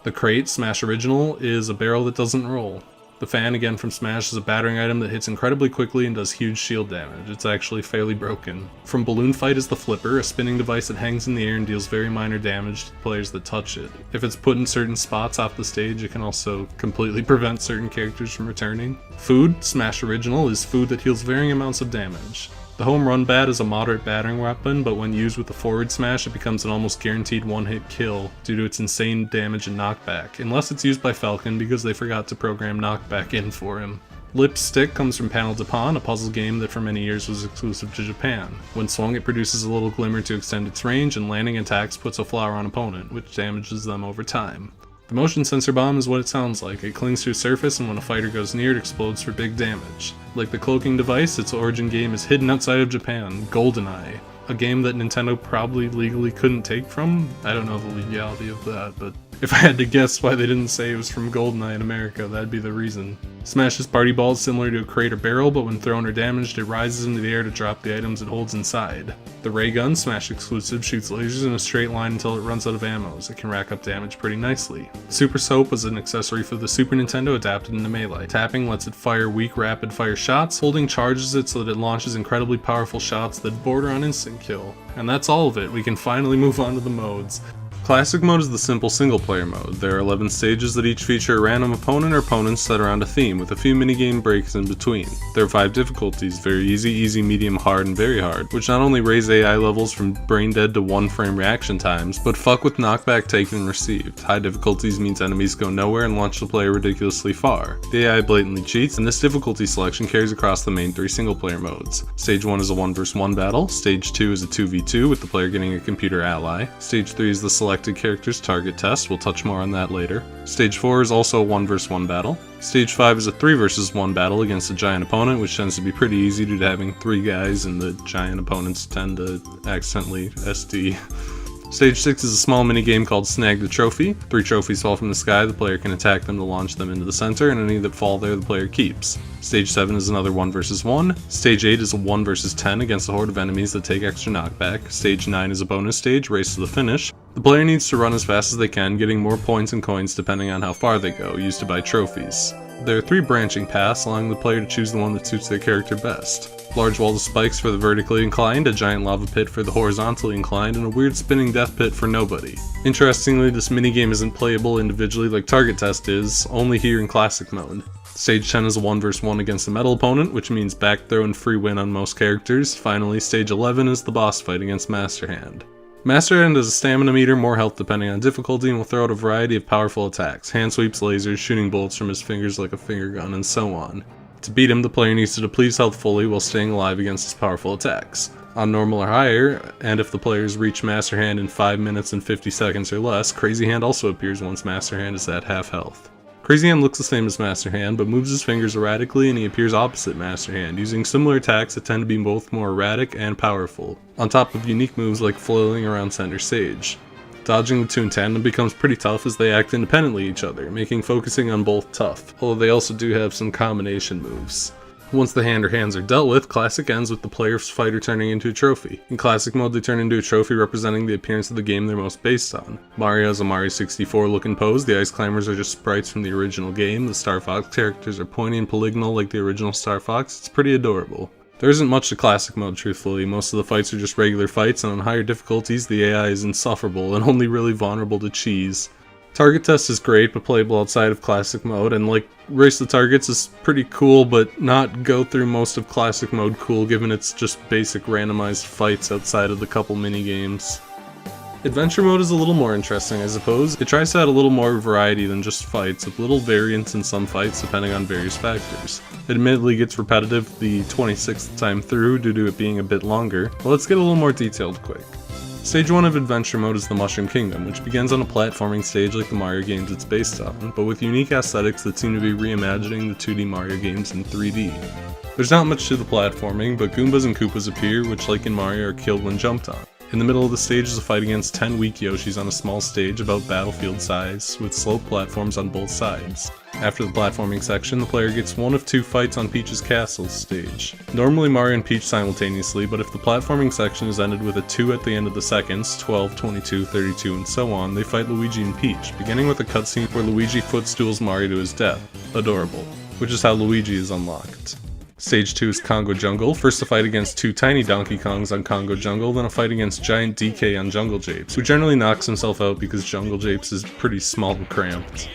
The Crate, Smash Original, is a barrel that doesn't roll. The Fan, again from Smash, is a battering item that hits incredibly quickly and does huge shield damage. It's actually fairly broken. From Balloon Fight is the Flipper, a spinning device that hangs in the air and deals very minor damage to players that touch it. If it's put in certain spots off the stage, it can also completely prevent certain characters from returning. Food, Smash Original, is food that heals varying amounts of damage. The Home Run Bat is a moderate battering weapon, but when used with the forward smash, it becomes an almost guaranteed one-hit kill due to its insane damage and knockback, unless it's used by Falcon because they forgot to program knockback in for him. Lipstick comes from Panel de Pon, a puzzle game that for many years was exclusive to Japan. When swung, it produces a little glimmer to extend its range, and landing attacks puts a flower on opponent, which damages them over time. The Motion Sensor Bomb is what it sounds like. It clings to a surface, and when a fighter goes near it, explodes for big damage. Like the Cloaking Device, its origin game is hidden outside of Japan, GoldenEye, a game that Nintendo probably legally couldn't take from. I don't know the legality of that, but if I had to guess why they didn't say it was from GoldenEye in America, that'd be the reason. Smash's Party Ball is similar to a crate or barrel, but when thrown or damaged, it rises into the air to drop the items it holds inside. The Ray Gun, Smash exclusive, shoots lasers in a straight line until it runs out of ammo, so it can rack up damage pretty nicely. Super Soap was an accessory for the Super Nintendo adapted into Melee. Tapping lets it fire weak rapid-fire shots, holding charges it so that it launches incredibly powerful shots that border on instant kill. And that's all of it. We can finally move on to the modes. Classic mode is the simple single-player mode. There are 11 stages that each feature a random opponent or opponents set around a theme, with a few minigame breaks in between. There are 5 difficulties, very easy, easy, medium, hard, and very hard, which not only raise AI levels from brain dead to 1-frame reaction times, but fuck with knockback taken and received. High difficulties means enemies go nowhere and launch the player ridiculously far. The AI blatantly cheats, and this difficulty selection carries across the main 3 single-player modes. Stage 1 is a 1 vs 1 battle, Stage 2 is a 2v2 with the player getting a computer ally, Stage 3 is the selected character's target test, we'll touch more on that later. Stage 4 is also a 1 vs 1 battle. Stage 5 is a 3 vs 1 battle against a giant opponent, which tends to be pretty easy due to having 3 guys and the giant opponents tend to accidentally SD. Stage 6 is a small minigame called Snag the Trophy. 3 trophies fall from the sky, the player can attack them to launch them into the center, and any that fall there the player keeps. Stage 7 is another 1 vs 1. Stage 8 is a 1 vs 10 against a horde of enemies that take extra knockback. Stage 9 is a bonus stage, Race to the Finish. The player needs to run as fast as they can, getting more points and coins depending on how far they go, used to buy trophies. There are 3 branching paths, allowing the player to choose the one that suits their character best. Large walls of spikes for the vertically inclined, a giant lava pit for the horizontally inclined, and a weird spinning death pit for nobody. Interestingly, this minigame isn't playable individually like Target Test is, only here in Classic mode. Stage 10 is a 1 vs 1 against a metal opponent, which means back throw and free win on most characters. Finally, stage 11 is the boss fight against Master Hand. Master Hand has a stamina meter, more health depending on difficulty, and will throw out a variety of powerful attacks, hand sweeps, lasers, shooting bolts from his fingers like a finger gun, and so on. To beat him, the player needs to deplete his health fully while staying alive against his powerful attacks. On normal or higher, and if the players reach Master Hand in 5 minutes and 50 seconds or less, Crazy Hand also appears once Master Hand is at half health. Crazy Hand looks the same as Master Hand, but moves his fingers erratically and he appears opposite Master Hand, using similar attacks that tend to be both more erratic and powerful, on top of unique moves like flailing around center stage. Dodging the two in tandem becomes pretty tough as they act independently of each other, making focusing on both tough, although they also do have some combination moves. Once the hand or hands are dealt with, Classic ends with the player's fighter turning into a trophy. In Classic mode, they turn into a trophy representing the appearance of the game they're most based on. Mario has a Mario 64 looking pose, the Ice Climbers are just sprites from the original game, the Star Fox characters are pointy and polygonal like the original Star Fox, it's pretty adorable. There isn't much to Classic mode truthfully, most of the fights are just regular fights, and on higher difficulties the AI is insufferable and only really vulnerable to cheese. Target Test is great, but playable outside of Classic mode, and like Race the Targets is pretty cool, but not go through most of Classic mode cool given it's just basic randomized fights outside of the couple mini-games. Adventure mode is a little more interesting, I suppose. It tries to add a little more variety than just fights, with little variance in some fights depending on various factors. It admittedly gets repetitive the 26th time through due to it being a bit longer, but let's get a little more detailed quick. Stage 1 of Adventure Mode is the Mushroom Kingdom, which begins on a platforming stage like the Mario games it's based on, but with unique aesthetics that seem to be reimagining the 2D Mario games in 3D. There's not much to the platforming, but Goombas and Koopas appear, which like in Mario are killed when jumped on. In the middle of the stage is a fight against 10 weak Yoshis on a small stage about battlefield size, with sloped platforms on both sides. After the platforming section, the player gets one of 2 fights on Peach's castle stage. Normally Mario and Peach simultaneously, but if the platforming section is ended with a 2 at the end of the seconds, 12, 22, 32, and so on, they fight Luigi and Peach, beginning with a cutscene where Luigi footstools Mario to his death. Adorable. Which is how Luigi is unlocked. Stage 2 is Congo Jungle, first a fight against 2 tiny Donkey Kongs on Congo Jungle, then a fight against giant DK on Jungle Japes, who generally knocks himself out because Jungle Japes is pretty small and cramped.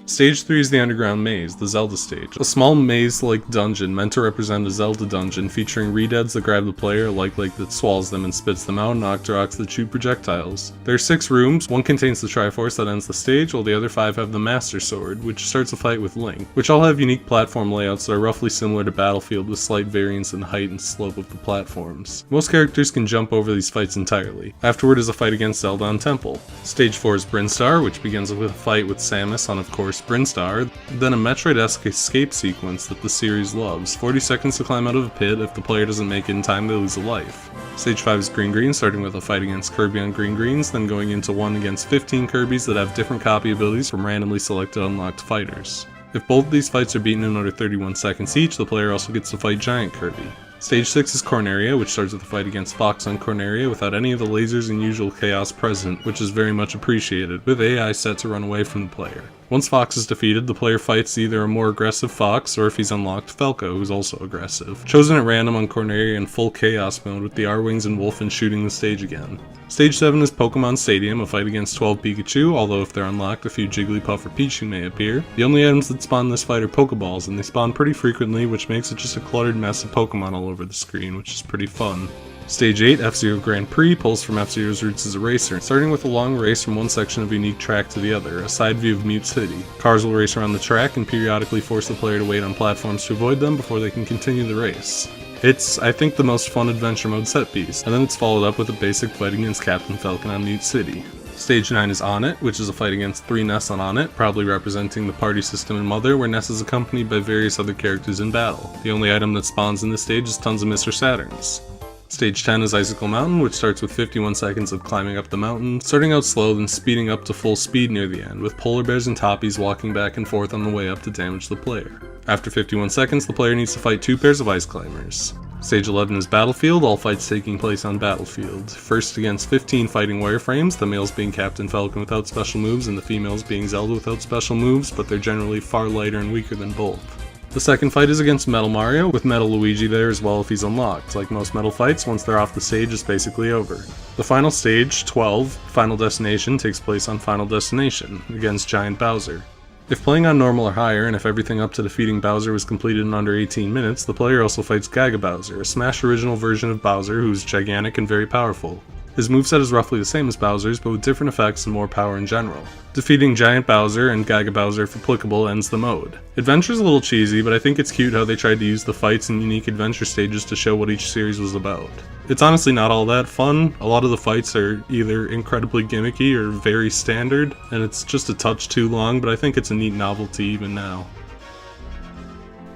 Stage 3 is the Underground Maze, the Zelda stage. A small maze-like dungeon meant to represent a Zelda dungeon featuring Redeads that grab the player, a like that swallows them and spits them out, and Octoroks that shoot projectiles. There are 6 rooms, one contains the Triforce that ends the stage, while the other 5 have the Master Sword, which starts a fight with Link, which all have unique platform layouts that are roughly similar to Battlefield with slight variance in height and slope of the platforms. Most characters can jump over these fights entirely. Afterward is a fight against Zelda on Temple. Stage 4 is Brinstar, which begins with a fight with Samus on, of course, Brinstar, then a Metroid-esque escape sequence that the series loves. 40 seconds to climb out of a pit, if the player doesn't make it in time they lose a life. Stage 5 is Green Green, starting with a fight against Kirby on Green Greens, then going into one against 15 Kirbys that have different copy abilities from randomly selected unlocked fighters. If both of these fights are beaten in under 31 seconds each, the player also gets to fight Giant Kirby. Stage 6 is Corneria, which starts with a fight against Fox on Corneria without any of the lasers and usual chaos present, which is very much appreciated, with AI set to run away from the player. Once Fox is defeated, the player fights either a more aggressive Fox, or if he's unlocked, Falco, who's also aggressive. Chosen at random on Corneria in full chaos mode with the R-Wings and Wolfen shooting the stage again. Stage 7 is Pokemon Stadium, a fight against 12 Pikachu, although if they're unlocked, a few Jigglypuff or Pichu may appear. The only items that spawn this fight are Pokeballs, and they spawn pretty frequently, which makes it just a cluttered mess of Pokemon all over the screen, which is pretty fun. Stage 8, F-Zero Grand Prix, pulls from F-Zero's roots as a racer, starting with a long race from one section of a unique track to the other, a side view of Mute City. Cars will race around the track and periodically force the player to wait on platforms to avoid them before they can continue the race. It's, I think, the most fun adventure mode set piece, and then it's followed up with a basic fight against Captain Falcon on Mute City. Stage 9 is On It, which is a fight against 3 Ness on On It, probably representing the party system in Mother, where Ness is accompanied by various other characters in battle. The only item that spawns in this stage is tons of Mr. Saturns. Stage 10 is Icicle Mountain, which starts with 51 seconds of climbing up the mountain, starting out slow then speeding up to full speed near the end, with polar bears and toppies walking back and forth on the way up to damage the player. After 51 seconds, the player needs to fight 2 pairs of ice climbers. Stage 11 is Battlefield, all fights taking place on Battlefield. First against 15 fighting wireframes, the males being Captain Falcon without special moves and the females being Zelda without special moves, but they're generally far lighter and weaker than both. The second fight is against Metal Mario, with Metal Luigi there as well if he's unlocked. Like most Metal fights, once they're off the stage, it's basically over. The final stage, 12, Final Destination, takes place on Final Destination, against Giant Bowser. If playing on normal or higher, and if everything up to defeating Bowser was completed in under 18 minutes, the player also fights Gaga Bowser, a Smash original version of Bowser who's gigantic and very powerful. His moveset is roughly the same as Bowser's, but with different effects and more power in general. Defeating Giant Bowser and Gaga Bowser, if applicable, ends the mode. Adventure's a little cheesy, but I think it's cute how they tried to use the fights and unique adventure stages to show what each series was about. It's honestly not all that fun. A lot of the fights are either incredibly gimmicky or very standard, and it's just a touch too long, but I think it's a neat novelty even now.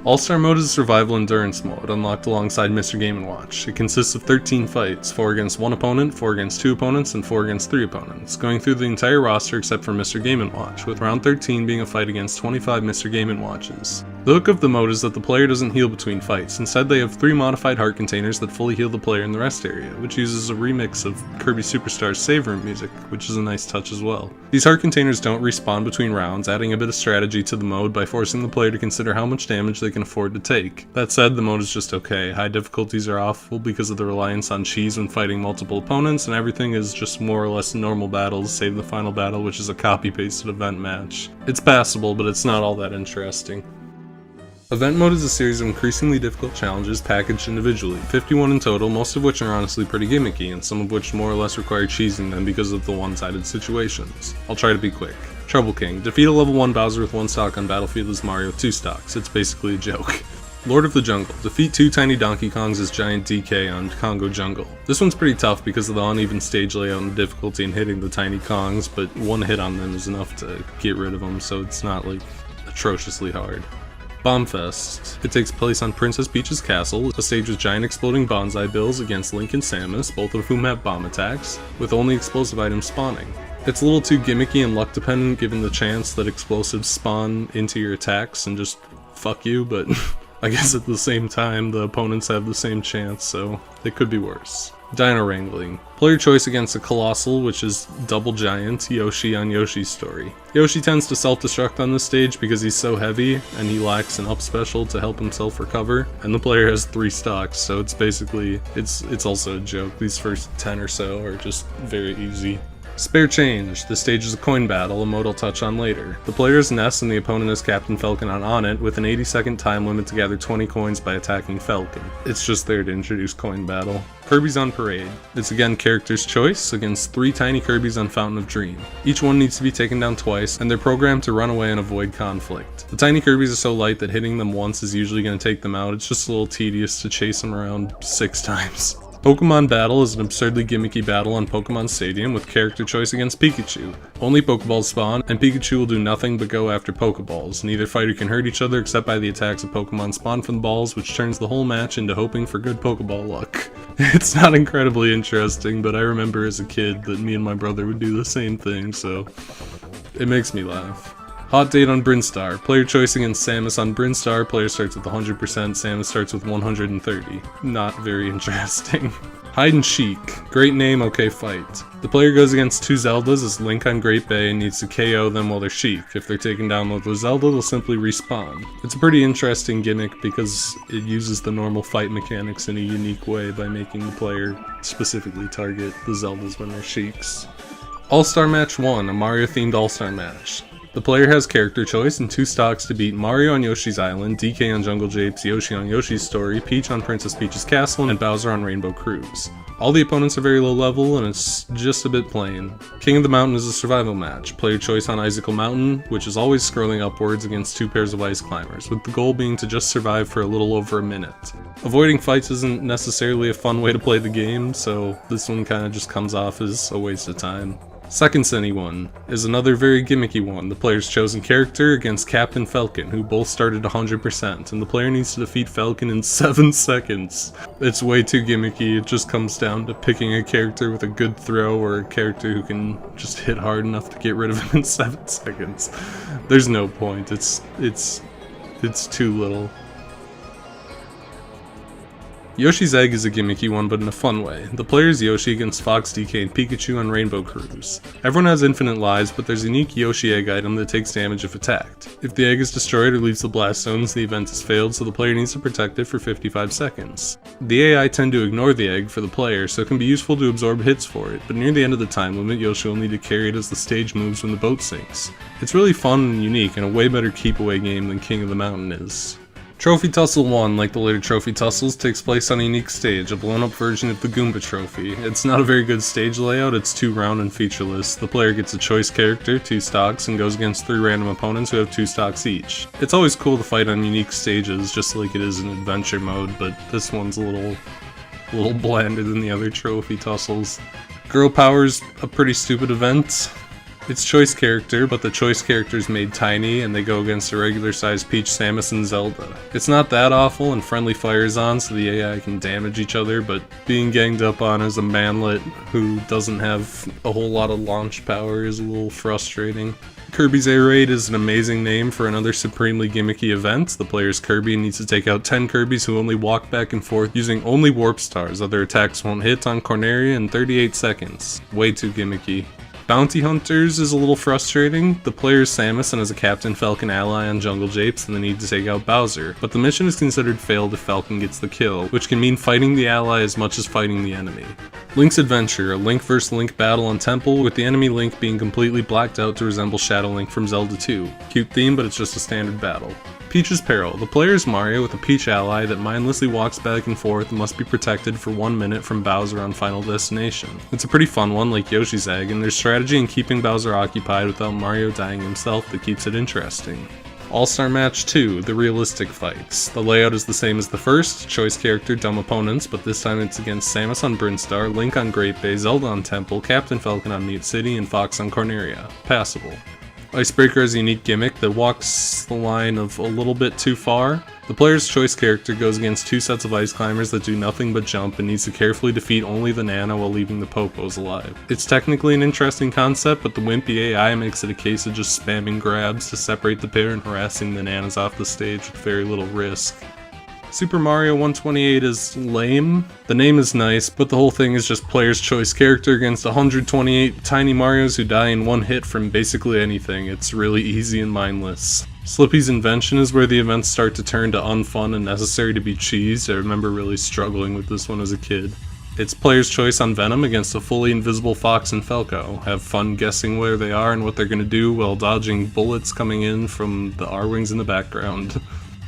All-Star Mode is a survival endurance mode, unlocked alongside Mr. Game & Watch. It consists of 13 fights, 4 against 1 opponent, 4 against 2 opponents, and 4 against 3 opponents, going through the entire roster except for Mr. Game & Watch, with round 13 being a fight against 25 Mr. Game & Watches. The hook of the mode is that the player doesn't heal between fights, instead they have 3 modified heart containers that fully heal the player in the rest area, which uses a remix of Kirby Superstar's save room music, which is a nice touch as well. These heart containers don't respawn between rounds, adding a bit of strategy to the mode by forcing the player to consider how much damage they can afford to take. That said, the mode is just okay. High difficulties are awful because of the reliance on cheese when fighting multiple opponents, and everything is just more or less normal battles, save the final battle, which is a copy-pasted event match. It's passable, but it's not all that interesting. Event mode is a series of increasingly difficult challenges packaged individually, 51 in total, most of which are honestly pretty gimmicky, and some of which more or less require cheesing them because of the one-sided situations. I'll try to be quick. Trouble King. Defeat a level 1 Bowser with 1 stock on Battlefield as Mario 2 stocks. It's basically a joke. Lord of the Jungle. Defeat 2 tiny Donkey Kongs as Giant DK on Congo Jungle. This one's pretty tough because of the uneven stage layout and difficulty in hitting the tiny Kongs, but one hit on them is enough to get rid of them, so it's not like atrociously hard. Bombfest. It takes place on Princess Peach's castle, a stage with giant exploding bonsai bills against Link and Samus, both of whom have bomb attacks, with only explosive items spawning. It's a little too gimmicky and luck dependent given the chance that explosives spawn into your attacks and just fuck you, but I guess at the same time the opponents have the same chance, so it could be worse. Dino Wrangling. Player choice against a Colossal, which is double giant, Yoshi on Yoshi's Story. Yoshi tends to self-destruct on this stage because he's so heavy, and he lacks an up special to help himself recover, and the player has 3 stocks, so it's basically, it's also a joke. These first 10 or so are just very easy. Spare Change. This stage is a coin battle, a mode I'll touch on later. The player is Ness and the opponent is Captain Falcon on it, with an 80-second time limit to gather 20 coins by attacking Falcon. It's just there to introduce coin battle. Kirby's on Parade. It's again character's choice against 3 tiny Kirbys on Fountain of Dream. Each one needs to be taken down twice, and they're programmed to run away and avoid conflict. The tiny Kirbys are so light that hitting them once is usually going to take them out. It's just a little tedious to chase them around 6 times. Pokemon Battle is an absurdly gimmicky battle on Pokemon Stadium with character choice against Pikachu. Only Pokeballs spawn, and Pikachu will do nothing but go after Pokeballs. Neither fighter can hurt each other except by the attacks of Pokemon spawn from the balls, which turns the whole match into hoping for good Pokeball luck. It's not incredibly interesting, but I remember as a kid that me and my brother would do the same thing, so it makes me laugh. Hot Date on Brinstar. Player choice against Samus on Brinstar. Player starts with 100%, Samus starts with 130. Not very interesting. Hide and Chic. Great name, okay fight. The player goes against 2 Zeldas as Link on Great Bay and needs to KO them while they're Chic. If they're taken down with the Zelda, they'll simply respawn. It's a pretty interesting gimmick because it uses the normal fight mechanics in a unique way by making the player specifically target the Zeldas when they're Chics. All-Star Match 1, a Mario-themed All-Star Match. The player has character choice and 2 stocks to beat Mario on Yoshi's Island, DK on Jungle Japes, Yoshi on Yoshi's Story, Peach on Princess Peach's Castle, and Bowser on Rainbow Cruise. All the opponents are very low level, and it's just a bit plain. King of the Mountain is a survival match. Player choice on Icicle Mountain, which is always scrolling upwards against 2 pairs of ice climbers, with the goal being to just survive for a little over a minute. Avoiding fights isn't necessarily a fun way to play the game, so this one kinda just comes off as a waste of time. Second Sunny one is another very gimmicky one. The player's chosen character against Captain Falcon, who both started 100%, and the player needs to defeat Falcon in 7 seconds. It's way too gimmicky. It just comes down to picking a character with a good throw or a character who can just hit hard enough to get rid of him in 7 seconds. There's no point. It's too little. Yoshi's Egg is a gimmicky one, but in a fun way. The player is Yoshi against Fox, DK, and Pikachu on Rainbow Cruise. Everyone has infinite lives, but there's a unique Yoshi Egg item that takes damage if attacked. If the egg is destroyed or leaves the blast zones, the event has failed, so the player needs to protect it for 55 seconds. The AI tend to ignore the egg for the player, so it can be useful to absorb hits for it, but near the end of the time limit, Yoshi will need to carry it as the stage moves when the boat sinks. It's really fun and unique, and a way better keep-away game than King of the Mountain is. Trophy Tussle 1, like the later Trophy Tussles, takes place on a unique stage, a blown-up version of the Goomba Trophy. It's not a very good stage layout, it's too round and featureless. The player gets a choice character, 2 stocks, and goes against 3 random opponents who have 2 stocks each. It's always cool to fight on unique stages, just like it is in adventure mode, but this one's a little blander than the other Trophy Tussles. Girl Power's a pretty stupid event. It's choice character, but the choice character is made tiny and they go against a regular sized Peach, Samus, and Zelda. It's not that awful and friendly fire's on so the AI can damage each other, but being ganged up on as a manlet who doesn't have a whole lot of launch power is a little frustrating. Kirby's Air Raid is an amazing name for another supremely gimmicky event. The player's Kirby needs to take out 10 Kirbys who only walk back and forth using only warp stars. Other attacks won't hit on Corneria in 38 seconds. Way too gimmicky. Bounty Hunters is a little frustrating. The player is Samus and has a Captain Falcon ally on Jungle Japes and they need to take out Bowser, but the mission is considered failed if Falcon gets the kill, which can mean fighting the ally as much as fighting the enemy. Link's Adventure, a Link vs Link battle on Temple, with the enemy Link being completely blacked out to resemble Shadow Link from Zelda 2. Cute theme, but it's just a standard battle. Peach's Peril. The player is Mario with a Peach ally that mindlessly walks back and forth and must be protected for 1 minute from Bowser on Final Destination. It's a pretty fun one like Yoshi's Egg, and there's strategy in keeping Bowser occupied without Mario dying himself that keeps it interesting. All-Star Match 2, the realistic fights. The layout is the same as the first, choice character, dumb opponents, but this time it's against Samus on Brinstar, Link on Great Bay, Zelda on Temple, Captain Falcon on Mute City, and Fox on Corneria. Passable. Icebreaker has a unique gimmick that walks the line of a little bit too far. The player's choice character goes against 2 sets of ice climbers that do nothing but jump and needs to carefully defeat only the Nana while leaving the Popos alive. It's technically an interesting concept, but the wimpy AI makes it a case of just spamming grabs to separate the pair and harassing the Nanas off the stage with very little risk. Super Mario 128 is lame. The name is nice, but the whole thing is just player's choice character against 128 tiny Marios who die in 1 hit from basically anything. It's really easy and mindless. Slippy's Invention is where the events start to turn to unfun and necessary to be cheesed. I remember really struggling with this one as a kid. It's player's choice on Venom against a fully invisible Fox and Falco. Have fun guessing where they are and what they're gonna do while dodging bullets coming in from the R-Wings in the background.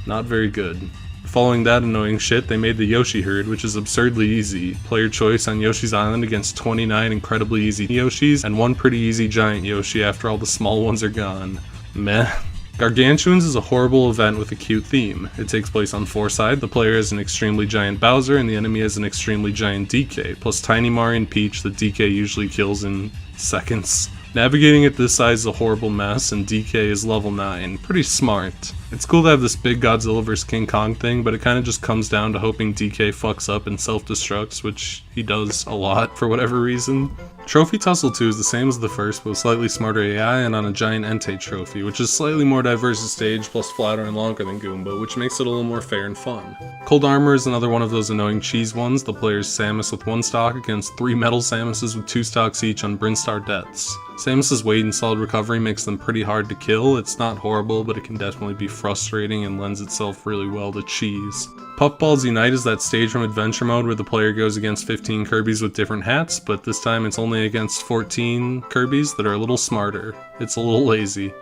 Not very good. Following that annoying shit, they made the Yoshi Herd, which is absurdly easy. Player choice on Yoshi's Island against 29 incredibly easy Yoshis, and 1 pretty easy giant Yoshi after all the small ones are gone. Meh. Gargantuans is a horrible event with a cute theme. It takes place on 4 sides. The player has an extremely giant Bowser, and the enemy has an extremely giant DK, plus tiny Mario and Peach that DK usually kills in seconds. Navigating at this size is a horrible mess, and DK is level 9. Pretty smart. It's cool to have this big Godzilla vs King Kong thing, but it kinda just comes down to hoping DK fucks up and self-destructs, which he does a lot for whatever reason. Trophy Tussle 2 is the same as the first, but with slightly smarter AI and on a giant Entei trophy, which is slightly more diverse in stage, plus flatter and longer than Goomba, which makes it a little more fair and fun. Cold Armor is another one of those annoying cheese ones. The player's Samus with 1 stock against 3 metal Samuses with 2 stocks each on Brinstar Deaths. Samus's weight and solid recovery makes them pretty hard to kill. It's not horrible, but it can definitely be frustrating and lends itself really well to cheese. Puffballs Unite is that stage from Adventure Mode where the player goes against 15 Kirbys with different hats, but this time it's only against 14 Kirbys that are a little smarter. It's a little lazy.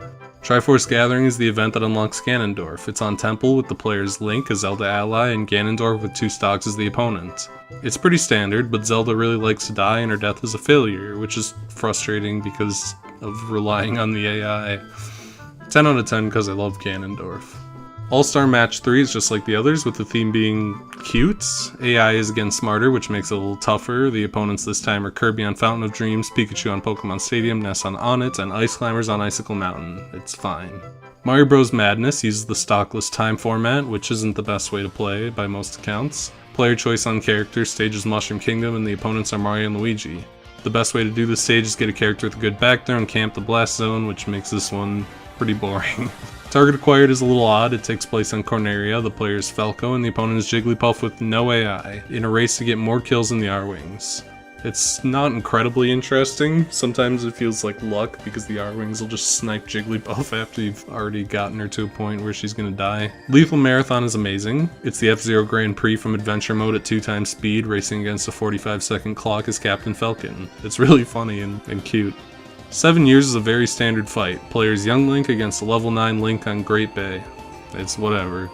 Triforce Gathering is the event that unlocks Ganondorf. It's on Temple with the player's Link, a Zelda ally, and Ganondorf with 2 stocks as the opponent. It's pretty standard, but Zelda really likes to die and her death is a failure, which is frustrating because of relying on the AI. 10 out of 10 because I love Ganondorf. All-Star Match 3 is just like the others, with the theme being cute. AI is again smarter, which makes it a little tougher. The opponents this time are Kirby on Fountain of Dreams, Pikachu on Pokemon Stadium, Ness on Onett, and Ice Climbers on Icicle Mountain. It's fine. Mario Bros. Madness uses the stockless time format, which isn't the best way to play by most accounts. Player choice on character, stage is Mushroom Kingdom, and the opponents are Mario and Luigi. The best way to do this stage is get a character with a good back throw and camp the blast zone, which makes this one pretty boring. Target acquired is a little odd. It takes place on Corneria, the player is Falco, and the opponent is Jigglypuff with no AI, in a race to get more kills than the R-Wings. It's not incredibly interesting. Sometimes it feels like luck because the R-Wings will just snipe Jigglypuff after you've already gotten her to a point where she's gonna die. Lethal Marathon is amazing. It's the F-Zero Grand Prix from Adventure Mode at 2x speed, racing against a 45-second clock as Captain Falcon. It's really funny and cute. 7 Years is a very standard fight. Players Young Link against a level 9 Link on Great Bay. It's whatever.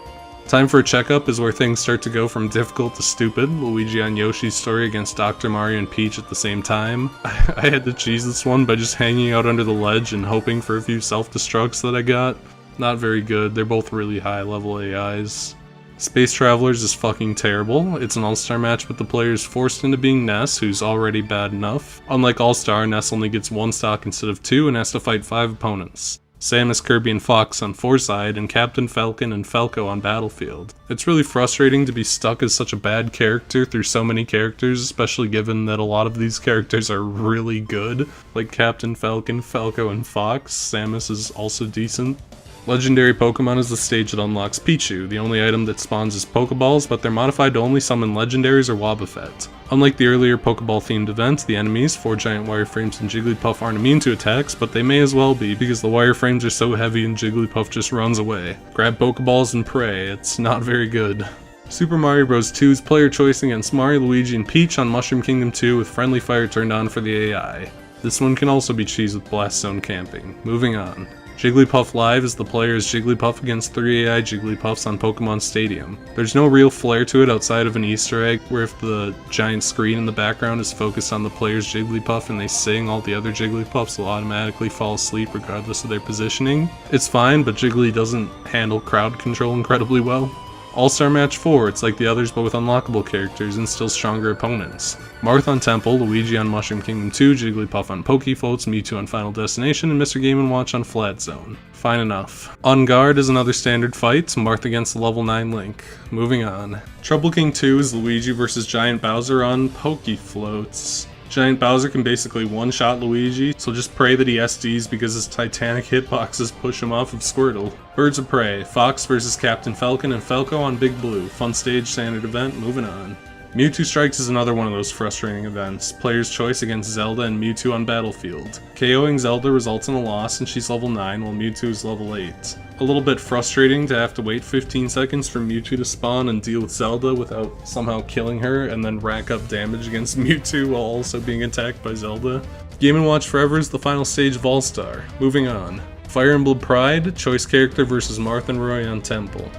Time for a Checkup is where things start to go from difficult to stupid. Luigi on Yoshi's story against Dr. Mario and Peach at the same time. I had to cheese this one by just hanging out under the ledge and hoping for a few self-destructs that I got. Not very good, they're both really high level AIs. Space Travelers is fucking terrible. It's an all-star match with the players forced into being Ness, who's already bad enough. Unlike All-Star, Ness only gets 1 stock instead of 2 and has to fight 5 opponents. Samus, Kirby, and Fox on Foreside, and Captain Falcon and Falco on Battlefield. It's really frustrating to be stuck as such a bad character through so many characters, especially given that a lot of these characters are really good. Like Captain Falcon, Falco, and Fox. Samus is also decent. Legendary Pokemon is the stage that unlocks Pichu. The only item that spawns is Pokeballs, but they're modified to only summon legendaries or Wobbuffet. Unlike the earlier Pokeball-themed event, the enemies, 4 giant wireframes and Jigglypuff aren't immune to attacks, but they may as well be because the wireframes are so heavy and Jigglypuff just runs away. Grab Pokeballs and pray, it's not very good. Super Mario Bros. 2's player choice against Mario, Luigi, and Peach on Mushroom Kingdom 2 with friendly fire turned on for the AI. This one can also be cheesed with Blast Zone camping. Moving on. Jigglypuff Live is the player's Jigglypuff against 3 AI Jigglypuffs on Pokemon Stadium. There's no real flair to it outside of an Easter egg, where if the giant screen in the background is focused on the player's Jigglypuff and they sing, all the other Jigglypuffs will automatically fall asleep regardless of their positioning. It's fine, but Jiggly doesn't handle crowd control incredibly well. All-Star Match 4, it's like the others but with unlockable characters and still stronger opponents. Marth on Temple, Luigi on Mushroom Kingdom 2, Jigglypuff on Pokefloats, Mewtwo on Final Destination, and Mr. Game & Watch on Flat Zone. Fine enough. On Guard is another standard fight, Marth against the level 9 Link. Moving on. Trouble King 2 is Luigi vs. Giant Bowser on Pokefloats. Giant Bowser can basically one-shot Luigi, so just pray that he SDs because his titanic hitboxes push him off of Squirtle. Birds of Prey, Fox vs. Captain Falcon and Falco on Big Blue. Fun stage, standard event, moving on. Mewtwo Strikes is another one of those frustrating events. Player's choice against Zelda and Mewtwo on Battlefield. KOing Zelda results in a loss and she's level 9 while Mewtwo is level 8. A little bit frustrating to have to wait 15 seconds for Mewtwo to spawn and deal with Zelda without somehow killing her and then rack up damage against Mewtwo while also being attacked by Zelda. Game & Watch Forever is the final stage of All-Star. Moving on. Fire Emblem Pride, choice character versus Marth and Roy on Temple.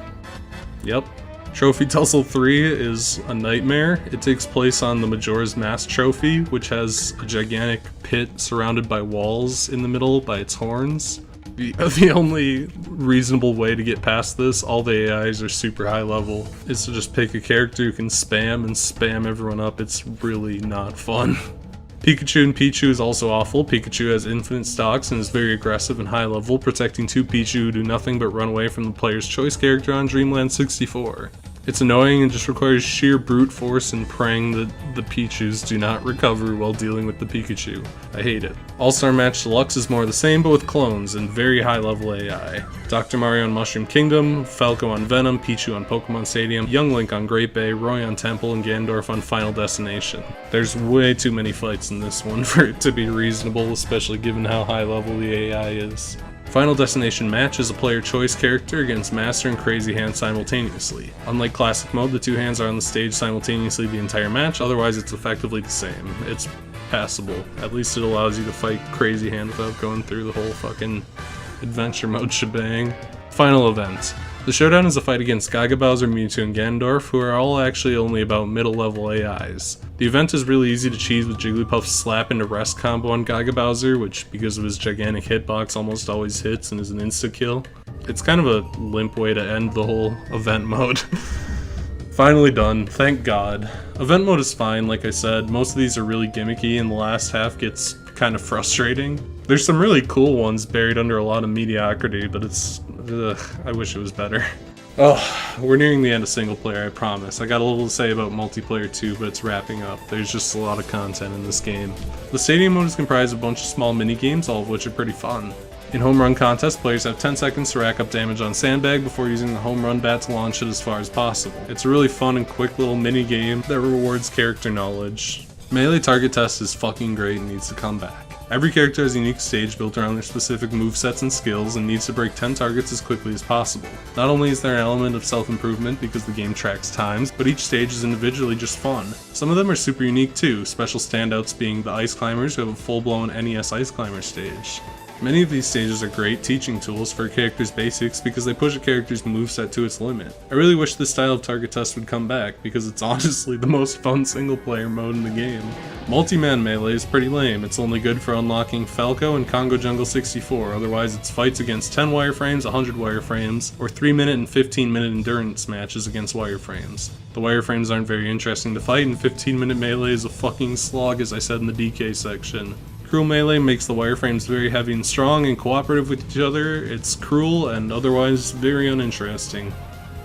Yep. Trophy Tussle 3 is a nightmare. It takes place on the Majora's Mask trophy, which has a gigantic pit surrounded by walls in the middle by its horns. The only reasonable way to get past this, all the AIs are super high level, is to just pick a character who can spam and spam everyone up. It's really not fun. Pikachu and Pichu is also awful. Pikachu has infinite stocks and is very aggressive and high level, protecting 2 Pichu who do nothing but run away from the player's choice character on Dreamland 64. It's annoying and just requires sheer brute force and praying that the Pichus do not recover while dealing with the Pikachu. I hate it. All-Star Match Deluxe is more the same but with clones and very high level AI. Dr. Mario on Mushroom Kingdom, Falco on Venom, Pichu on Pokemon Stadium, Young Link on Great Bay, Roy on Temple, and Ganondorf on Final Destination. There's way too many fights in this one for it to be reasonable, especially given how high level the AI is. Final Destination Match is a player choice character against Master and Crazy Hand simultaneously. Unlike Classic Mode, the 2 hands are on the stage simultaneously the entire match, otherwise it's effectively the same. It's passable. At least it allows you to fight Crazy Hand without going through the whole fucking adventure mode shebang. Final event. The showdown is a fight against Gaga Bowser, Mewtwo, and Ganondorf, who are all actually only about middle level AIs. The event is really easy to cheese with Jigglypuff's slap into rest combo on Gaga Bowser, which because of his gigantic hitbox almost always hits and is an insta-kill. It's kind of a limp way to end the whole event mode. Finally done, thank God. Event mode is fine, like I said, most of these are really gimmicky and the last half gets kind of frustrating. There's some really cool ones buried under a lot of mediocrity, but I wish it was better. Oh, we're nearing the end of single player, I promise. I got a little to say about multiplayer too, but it's wrapping up. There's just a lot of content in this game. The stadium mode is comprised of a bunch of small mini games, all of which are pretty fun. In home run contests, players have 10 seconds to rack up damage on sandbag before using the home run bat to launch it as far as possible. It's a really fun and quick little mini game that rewards character knowledge. Melee target test is fucking great and needs to come back. Every character has a unique stage built around their specific movesets and skills and needs to break 10 targets as quickly as possible. Not only is there an element of self-improvement because the game tracks times, but each stage is individually just fun. Some of them are super unique too, special standouts being the Ice Climbers who have a full-blown NES Ice Climber stage. Many of these stages are great teaching tools for a character's basics because they push a character's moveset to its limit. I really wish this style of target test would come back because it's honestly the most fun single player mode in the game. Multi-man melee is pretty lame, it's only good for unlocking Falco and Congo Jungle 64, otherwise it's fights against 10 wireframes, 100 wireframes, or 3-minute and 15-minute endurance matches against wireframes. The wireframes aren't very interesting to fight and 15-minute melee is a fucking slog as I said in the DK section. Cruel melee makes the wireframes very heavy and strong and cooperative with each other. It's cruel and otherwise very uninteresting.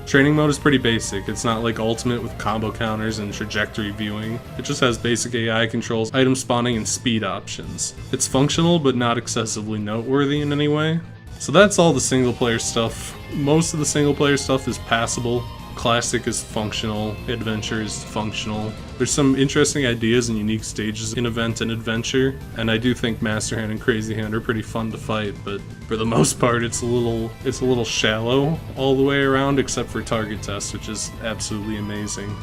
Training mode is pretty basic. It's not like Ultimate with combo counters and trajectory viewing. It just has basic AI controls, item spawning, and speed options. It's functional but not excessively noteworthy in any way. So that's all the single player stuff. Most of the single player stuff is passable. Classic is functional, Adventure is functional. There's some interesting ideas and unique stages in Event and Adventure, and I do think Master Hand and Crazy Hand are pretty fun to fight, but for the most part it's a little shallow all the way around except for Target Test, which is absolutely amazing.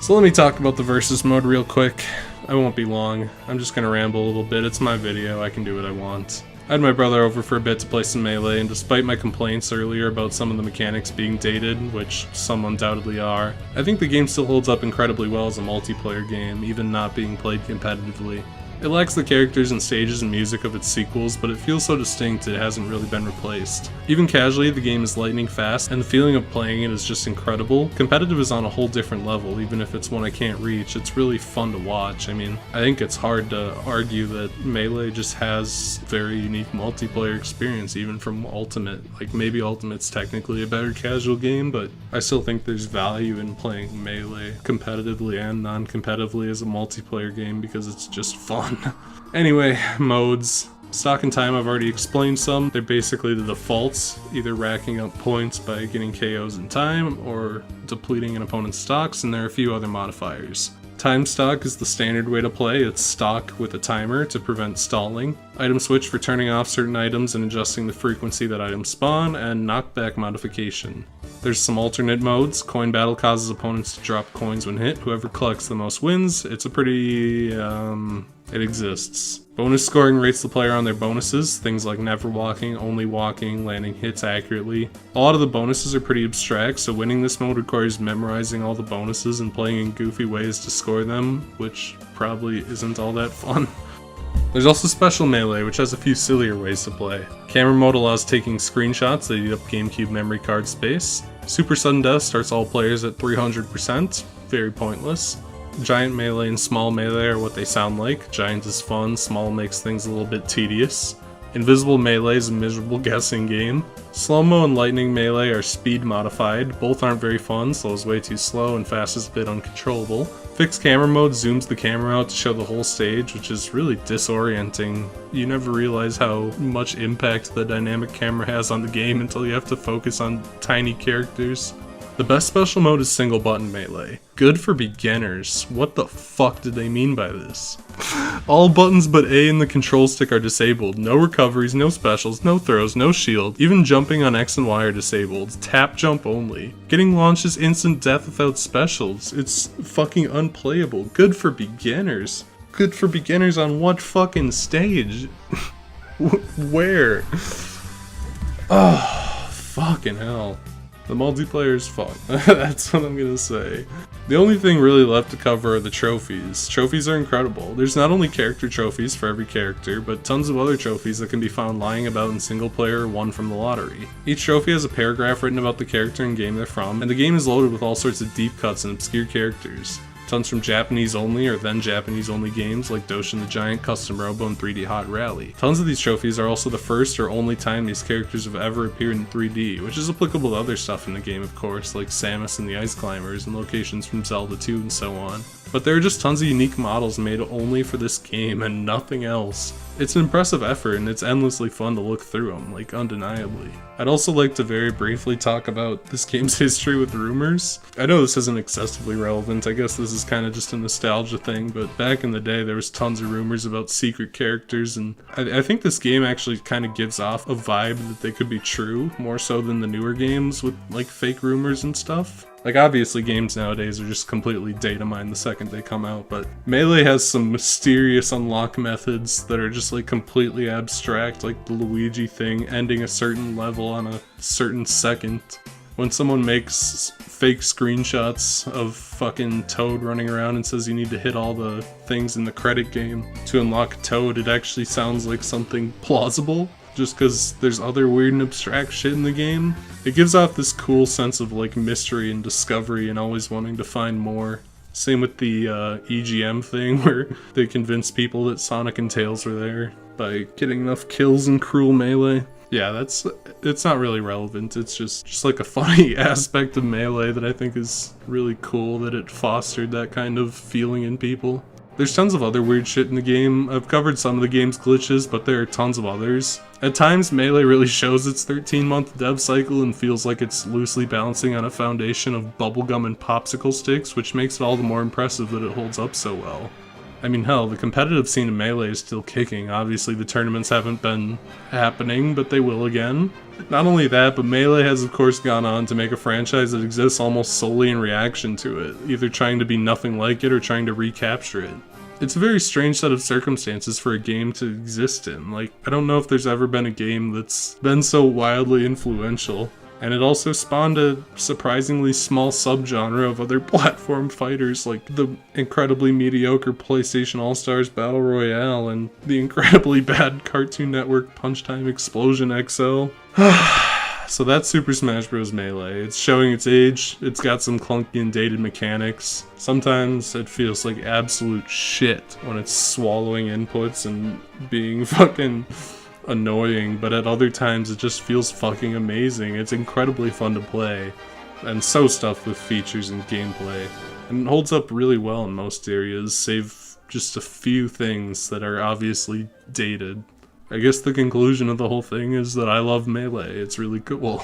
So let me talk about the Versus mode real quick. I won't be long, I'm just gonna ramble a little bit, it's my video, I can do what I want. I had my brother over for a bit to play some Melee, and despite my complaints earlier about some of the mechanics being dated, which some undoubtedly are, I think the game still holds up incredibly well as a multiplayer game, even not being played competitively. It lacks the characters and stages and music of its sequels, but it feels so distinct it hasn't really been replaced. Even casually, the game is lightning fast, and the feeling of playing it is just incredible. Competitive is on a whole different level, even if it's one I can't reach. It's really fun to watch. I mean, I think it's hard to argue that Melee just has very unique multiplayer experience, even from Ultimate. Like, maybe Ultimate's technically a better casual game, but I still think there's value in playing Melee competitively and non-competitively as a multiplayer game because it's just fun. Anyway, modes. Stock and time I've already explained some. They're basically the defaults, either racking up points by getting KOs in time or depleting an opponent's stocks, and there are a few other modifiers. Time stock is the standard way to play. It's stock with a timer to prevent stalling. Item switch for turning off certain items and adjusting the frequency that items spawn, and knockback modification. There's some alternate modes. Coin battle causes opponents to drop coins when hit. Whoever collects the most wins. It's a pretty, it exists. Bonus scoring rates the player on their bonuses, things like never walking, only walking, landing hits accurately. A lot of the bonuses are pretty abstract, so winning this mode requires memorizing all the bonuses and playing in goofy ways to score them, which probably isn't all that fun. There's also Special Melee, which has a few sillier ways to play. Camera mode allows taking screenshots that eat up GameCube memory card space. Super Sudden Death starts all players at 300%, very pointless. Giant Melee and Small Melee are what they sound like. Giant is fun, Small makes things a little bit tedious. Invisible Melee is a miserable guessing game. Slow-mo and Lightning Melee are speed modified. Both aren't very fun, slow is way too slow and fast is a bit uncontrollable. Fixed Camera mode zooms the camera out to show the whole stage, which is really disorienting. You never realize how much impact the dynamic camera has on the game until you have to focus on tiny characters. The best special mode is Single Button Melee. Good for beginners. What the fuck did they mean by this? All buttons but A and the control stick are disabled. No recoveries, no specials, no throws, no shield. Even jumping on X and Y are disabled. Tap jump only. Getting launched is instant death without specials. It's fucking unplayable. Good for beginners. Good for beginners on what fucking stage? Where? Oh, fucking hell. The multiplayer is fun. That's what I'm gonna say. The only thing really left to cover are the trophies. Trophies are incredible. There's not only character trophies for every character, but tons of other trophies that can be found lying about in single player or won from the lottery. Each trophy has a paragraph written about the character and game they're from, and the game is loaded with all sorts of deep cuts and obscure characters. Tons from Japanese only or then Japanese only games like Doshin the Giant, Custom Robo, and 3D Hot Rally. Tons of these trophies are also the first or only time these characters have ever appeared in 3D, which is applicable to other stuff in the game of course, like Samus and the Ice Climbers and locations from Zelda 2 and so on. But there are just tons of unique models made only for this game and nothing else. It's an impressive effort and it's endlessly fun to look through them, like undeniably. I'd also like to very briefly talk about this game's history with rumors. I know this isn't excessively relevant, I guess this is kind of just a nostalgia thing, but back in the day there was tons of rumors about secret characters, and I think this game actually kind of gives off a vibe that they could be true, more so than the newer games with like fake rumors and stuff. Like, obviously games nowadays are just completely data mined the second they come out, but Melee has some mysterious unlock methods that are just like completely abstract, like the Luigi thing ending a certain level on a certain second. When someone makes fake screenshots of fucking Toad running around and says you need to hit all the things in the credit game to unlock Toad, it actually sounds like something plausible. Just because there's other weird and abstract shit in the game. It gives off this cool sense of like mystery and discovery and always wanting to find more. Same with the EGM thing where they convince people that Sonic and Tails were there by getting enough kills in Cruel Melee. Yeah, it's not really relevant, it's just like a funny aspect of Melee that I think is really cool that it fostered that kind of feeling in people. There's tons of other weird shit in the game. I've covered some of the game's glitches, but there are tons of others. At times, Melee really shows its 13-month dev cycle and feels like it's loosely balancing on a foundation of bubblegum and popsicle sticks, which makes it all the more impressive that it holds up so well. I mean, hell, the competitive scene in Melee is still kicking. Obviously, the tournaments haven't been happening, but they will again. Not only that, but Melee has of course gone on to make a franchise that exists almost solely in reaction to it, either trying to be nothing like it or trying to recapture it. It's a very strange set of circumstances for a game to exist in. Like, I don't know if there's ever been a game that's been so wildly influential. And it also spawned a surprisingly small subgenre of other platform fighters like the incredibly mediocre PlayStation All-Stars Battle Royale and the incredibly bad Cartoon Network Punch Time Explosion XL. So that's Super Smash Bros. Melee. It's showing its age, it's got some clunky and dated mechanics. Sometimes it feels like absolute shit when it's swallowing inputs and being fucking annoying, but at other times it just feels fucking amazing. It's incredibly fun to play, and so stuffed with features and gameplay. And it holds up really well in most areas, save just a few things that are obviously dated. I guess the conclusion of the whole thing is that I love Melee. It's really cool.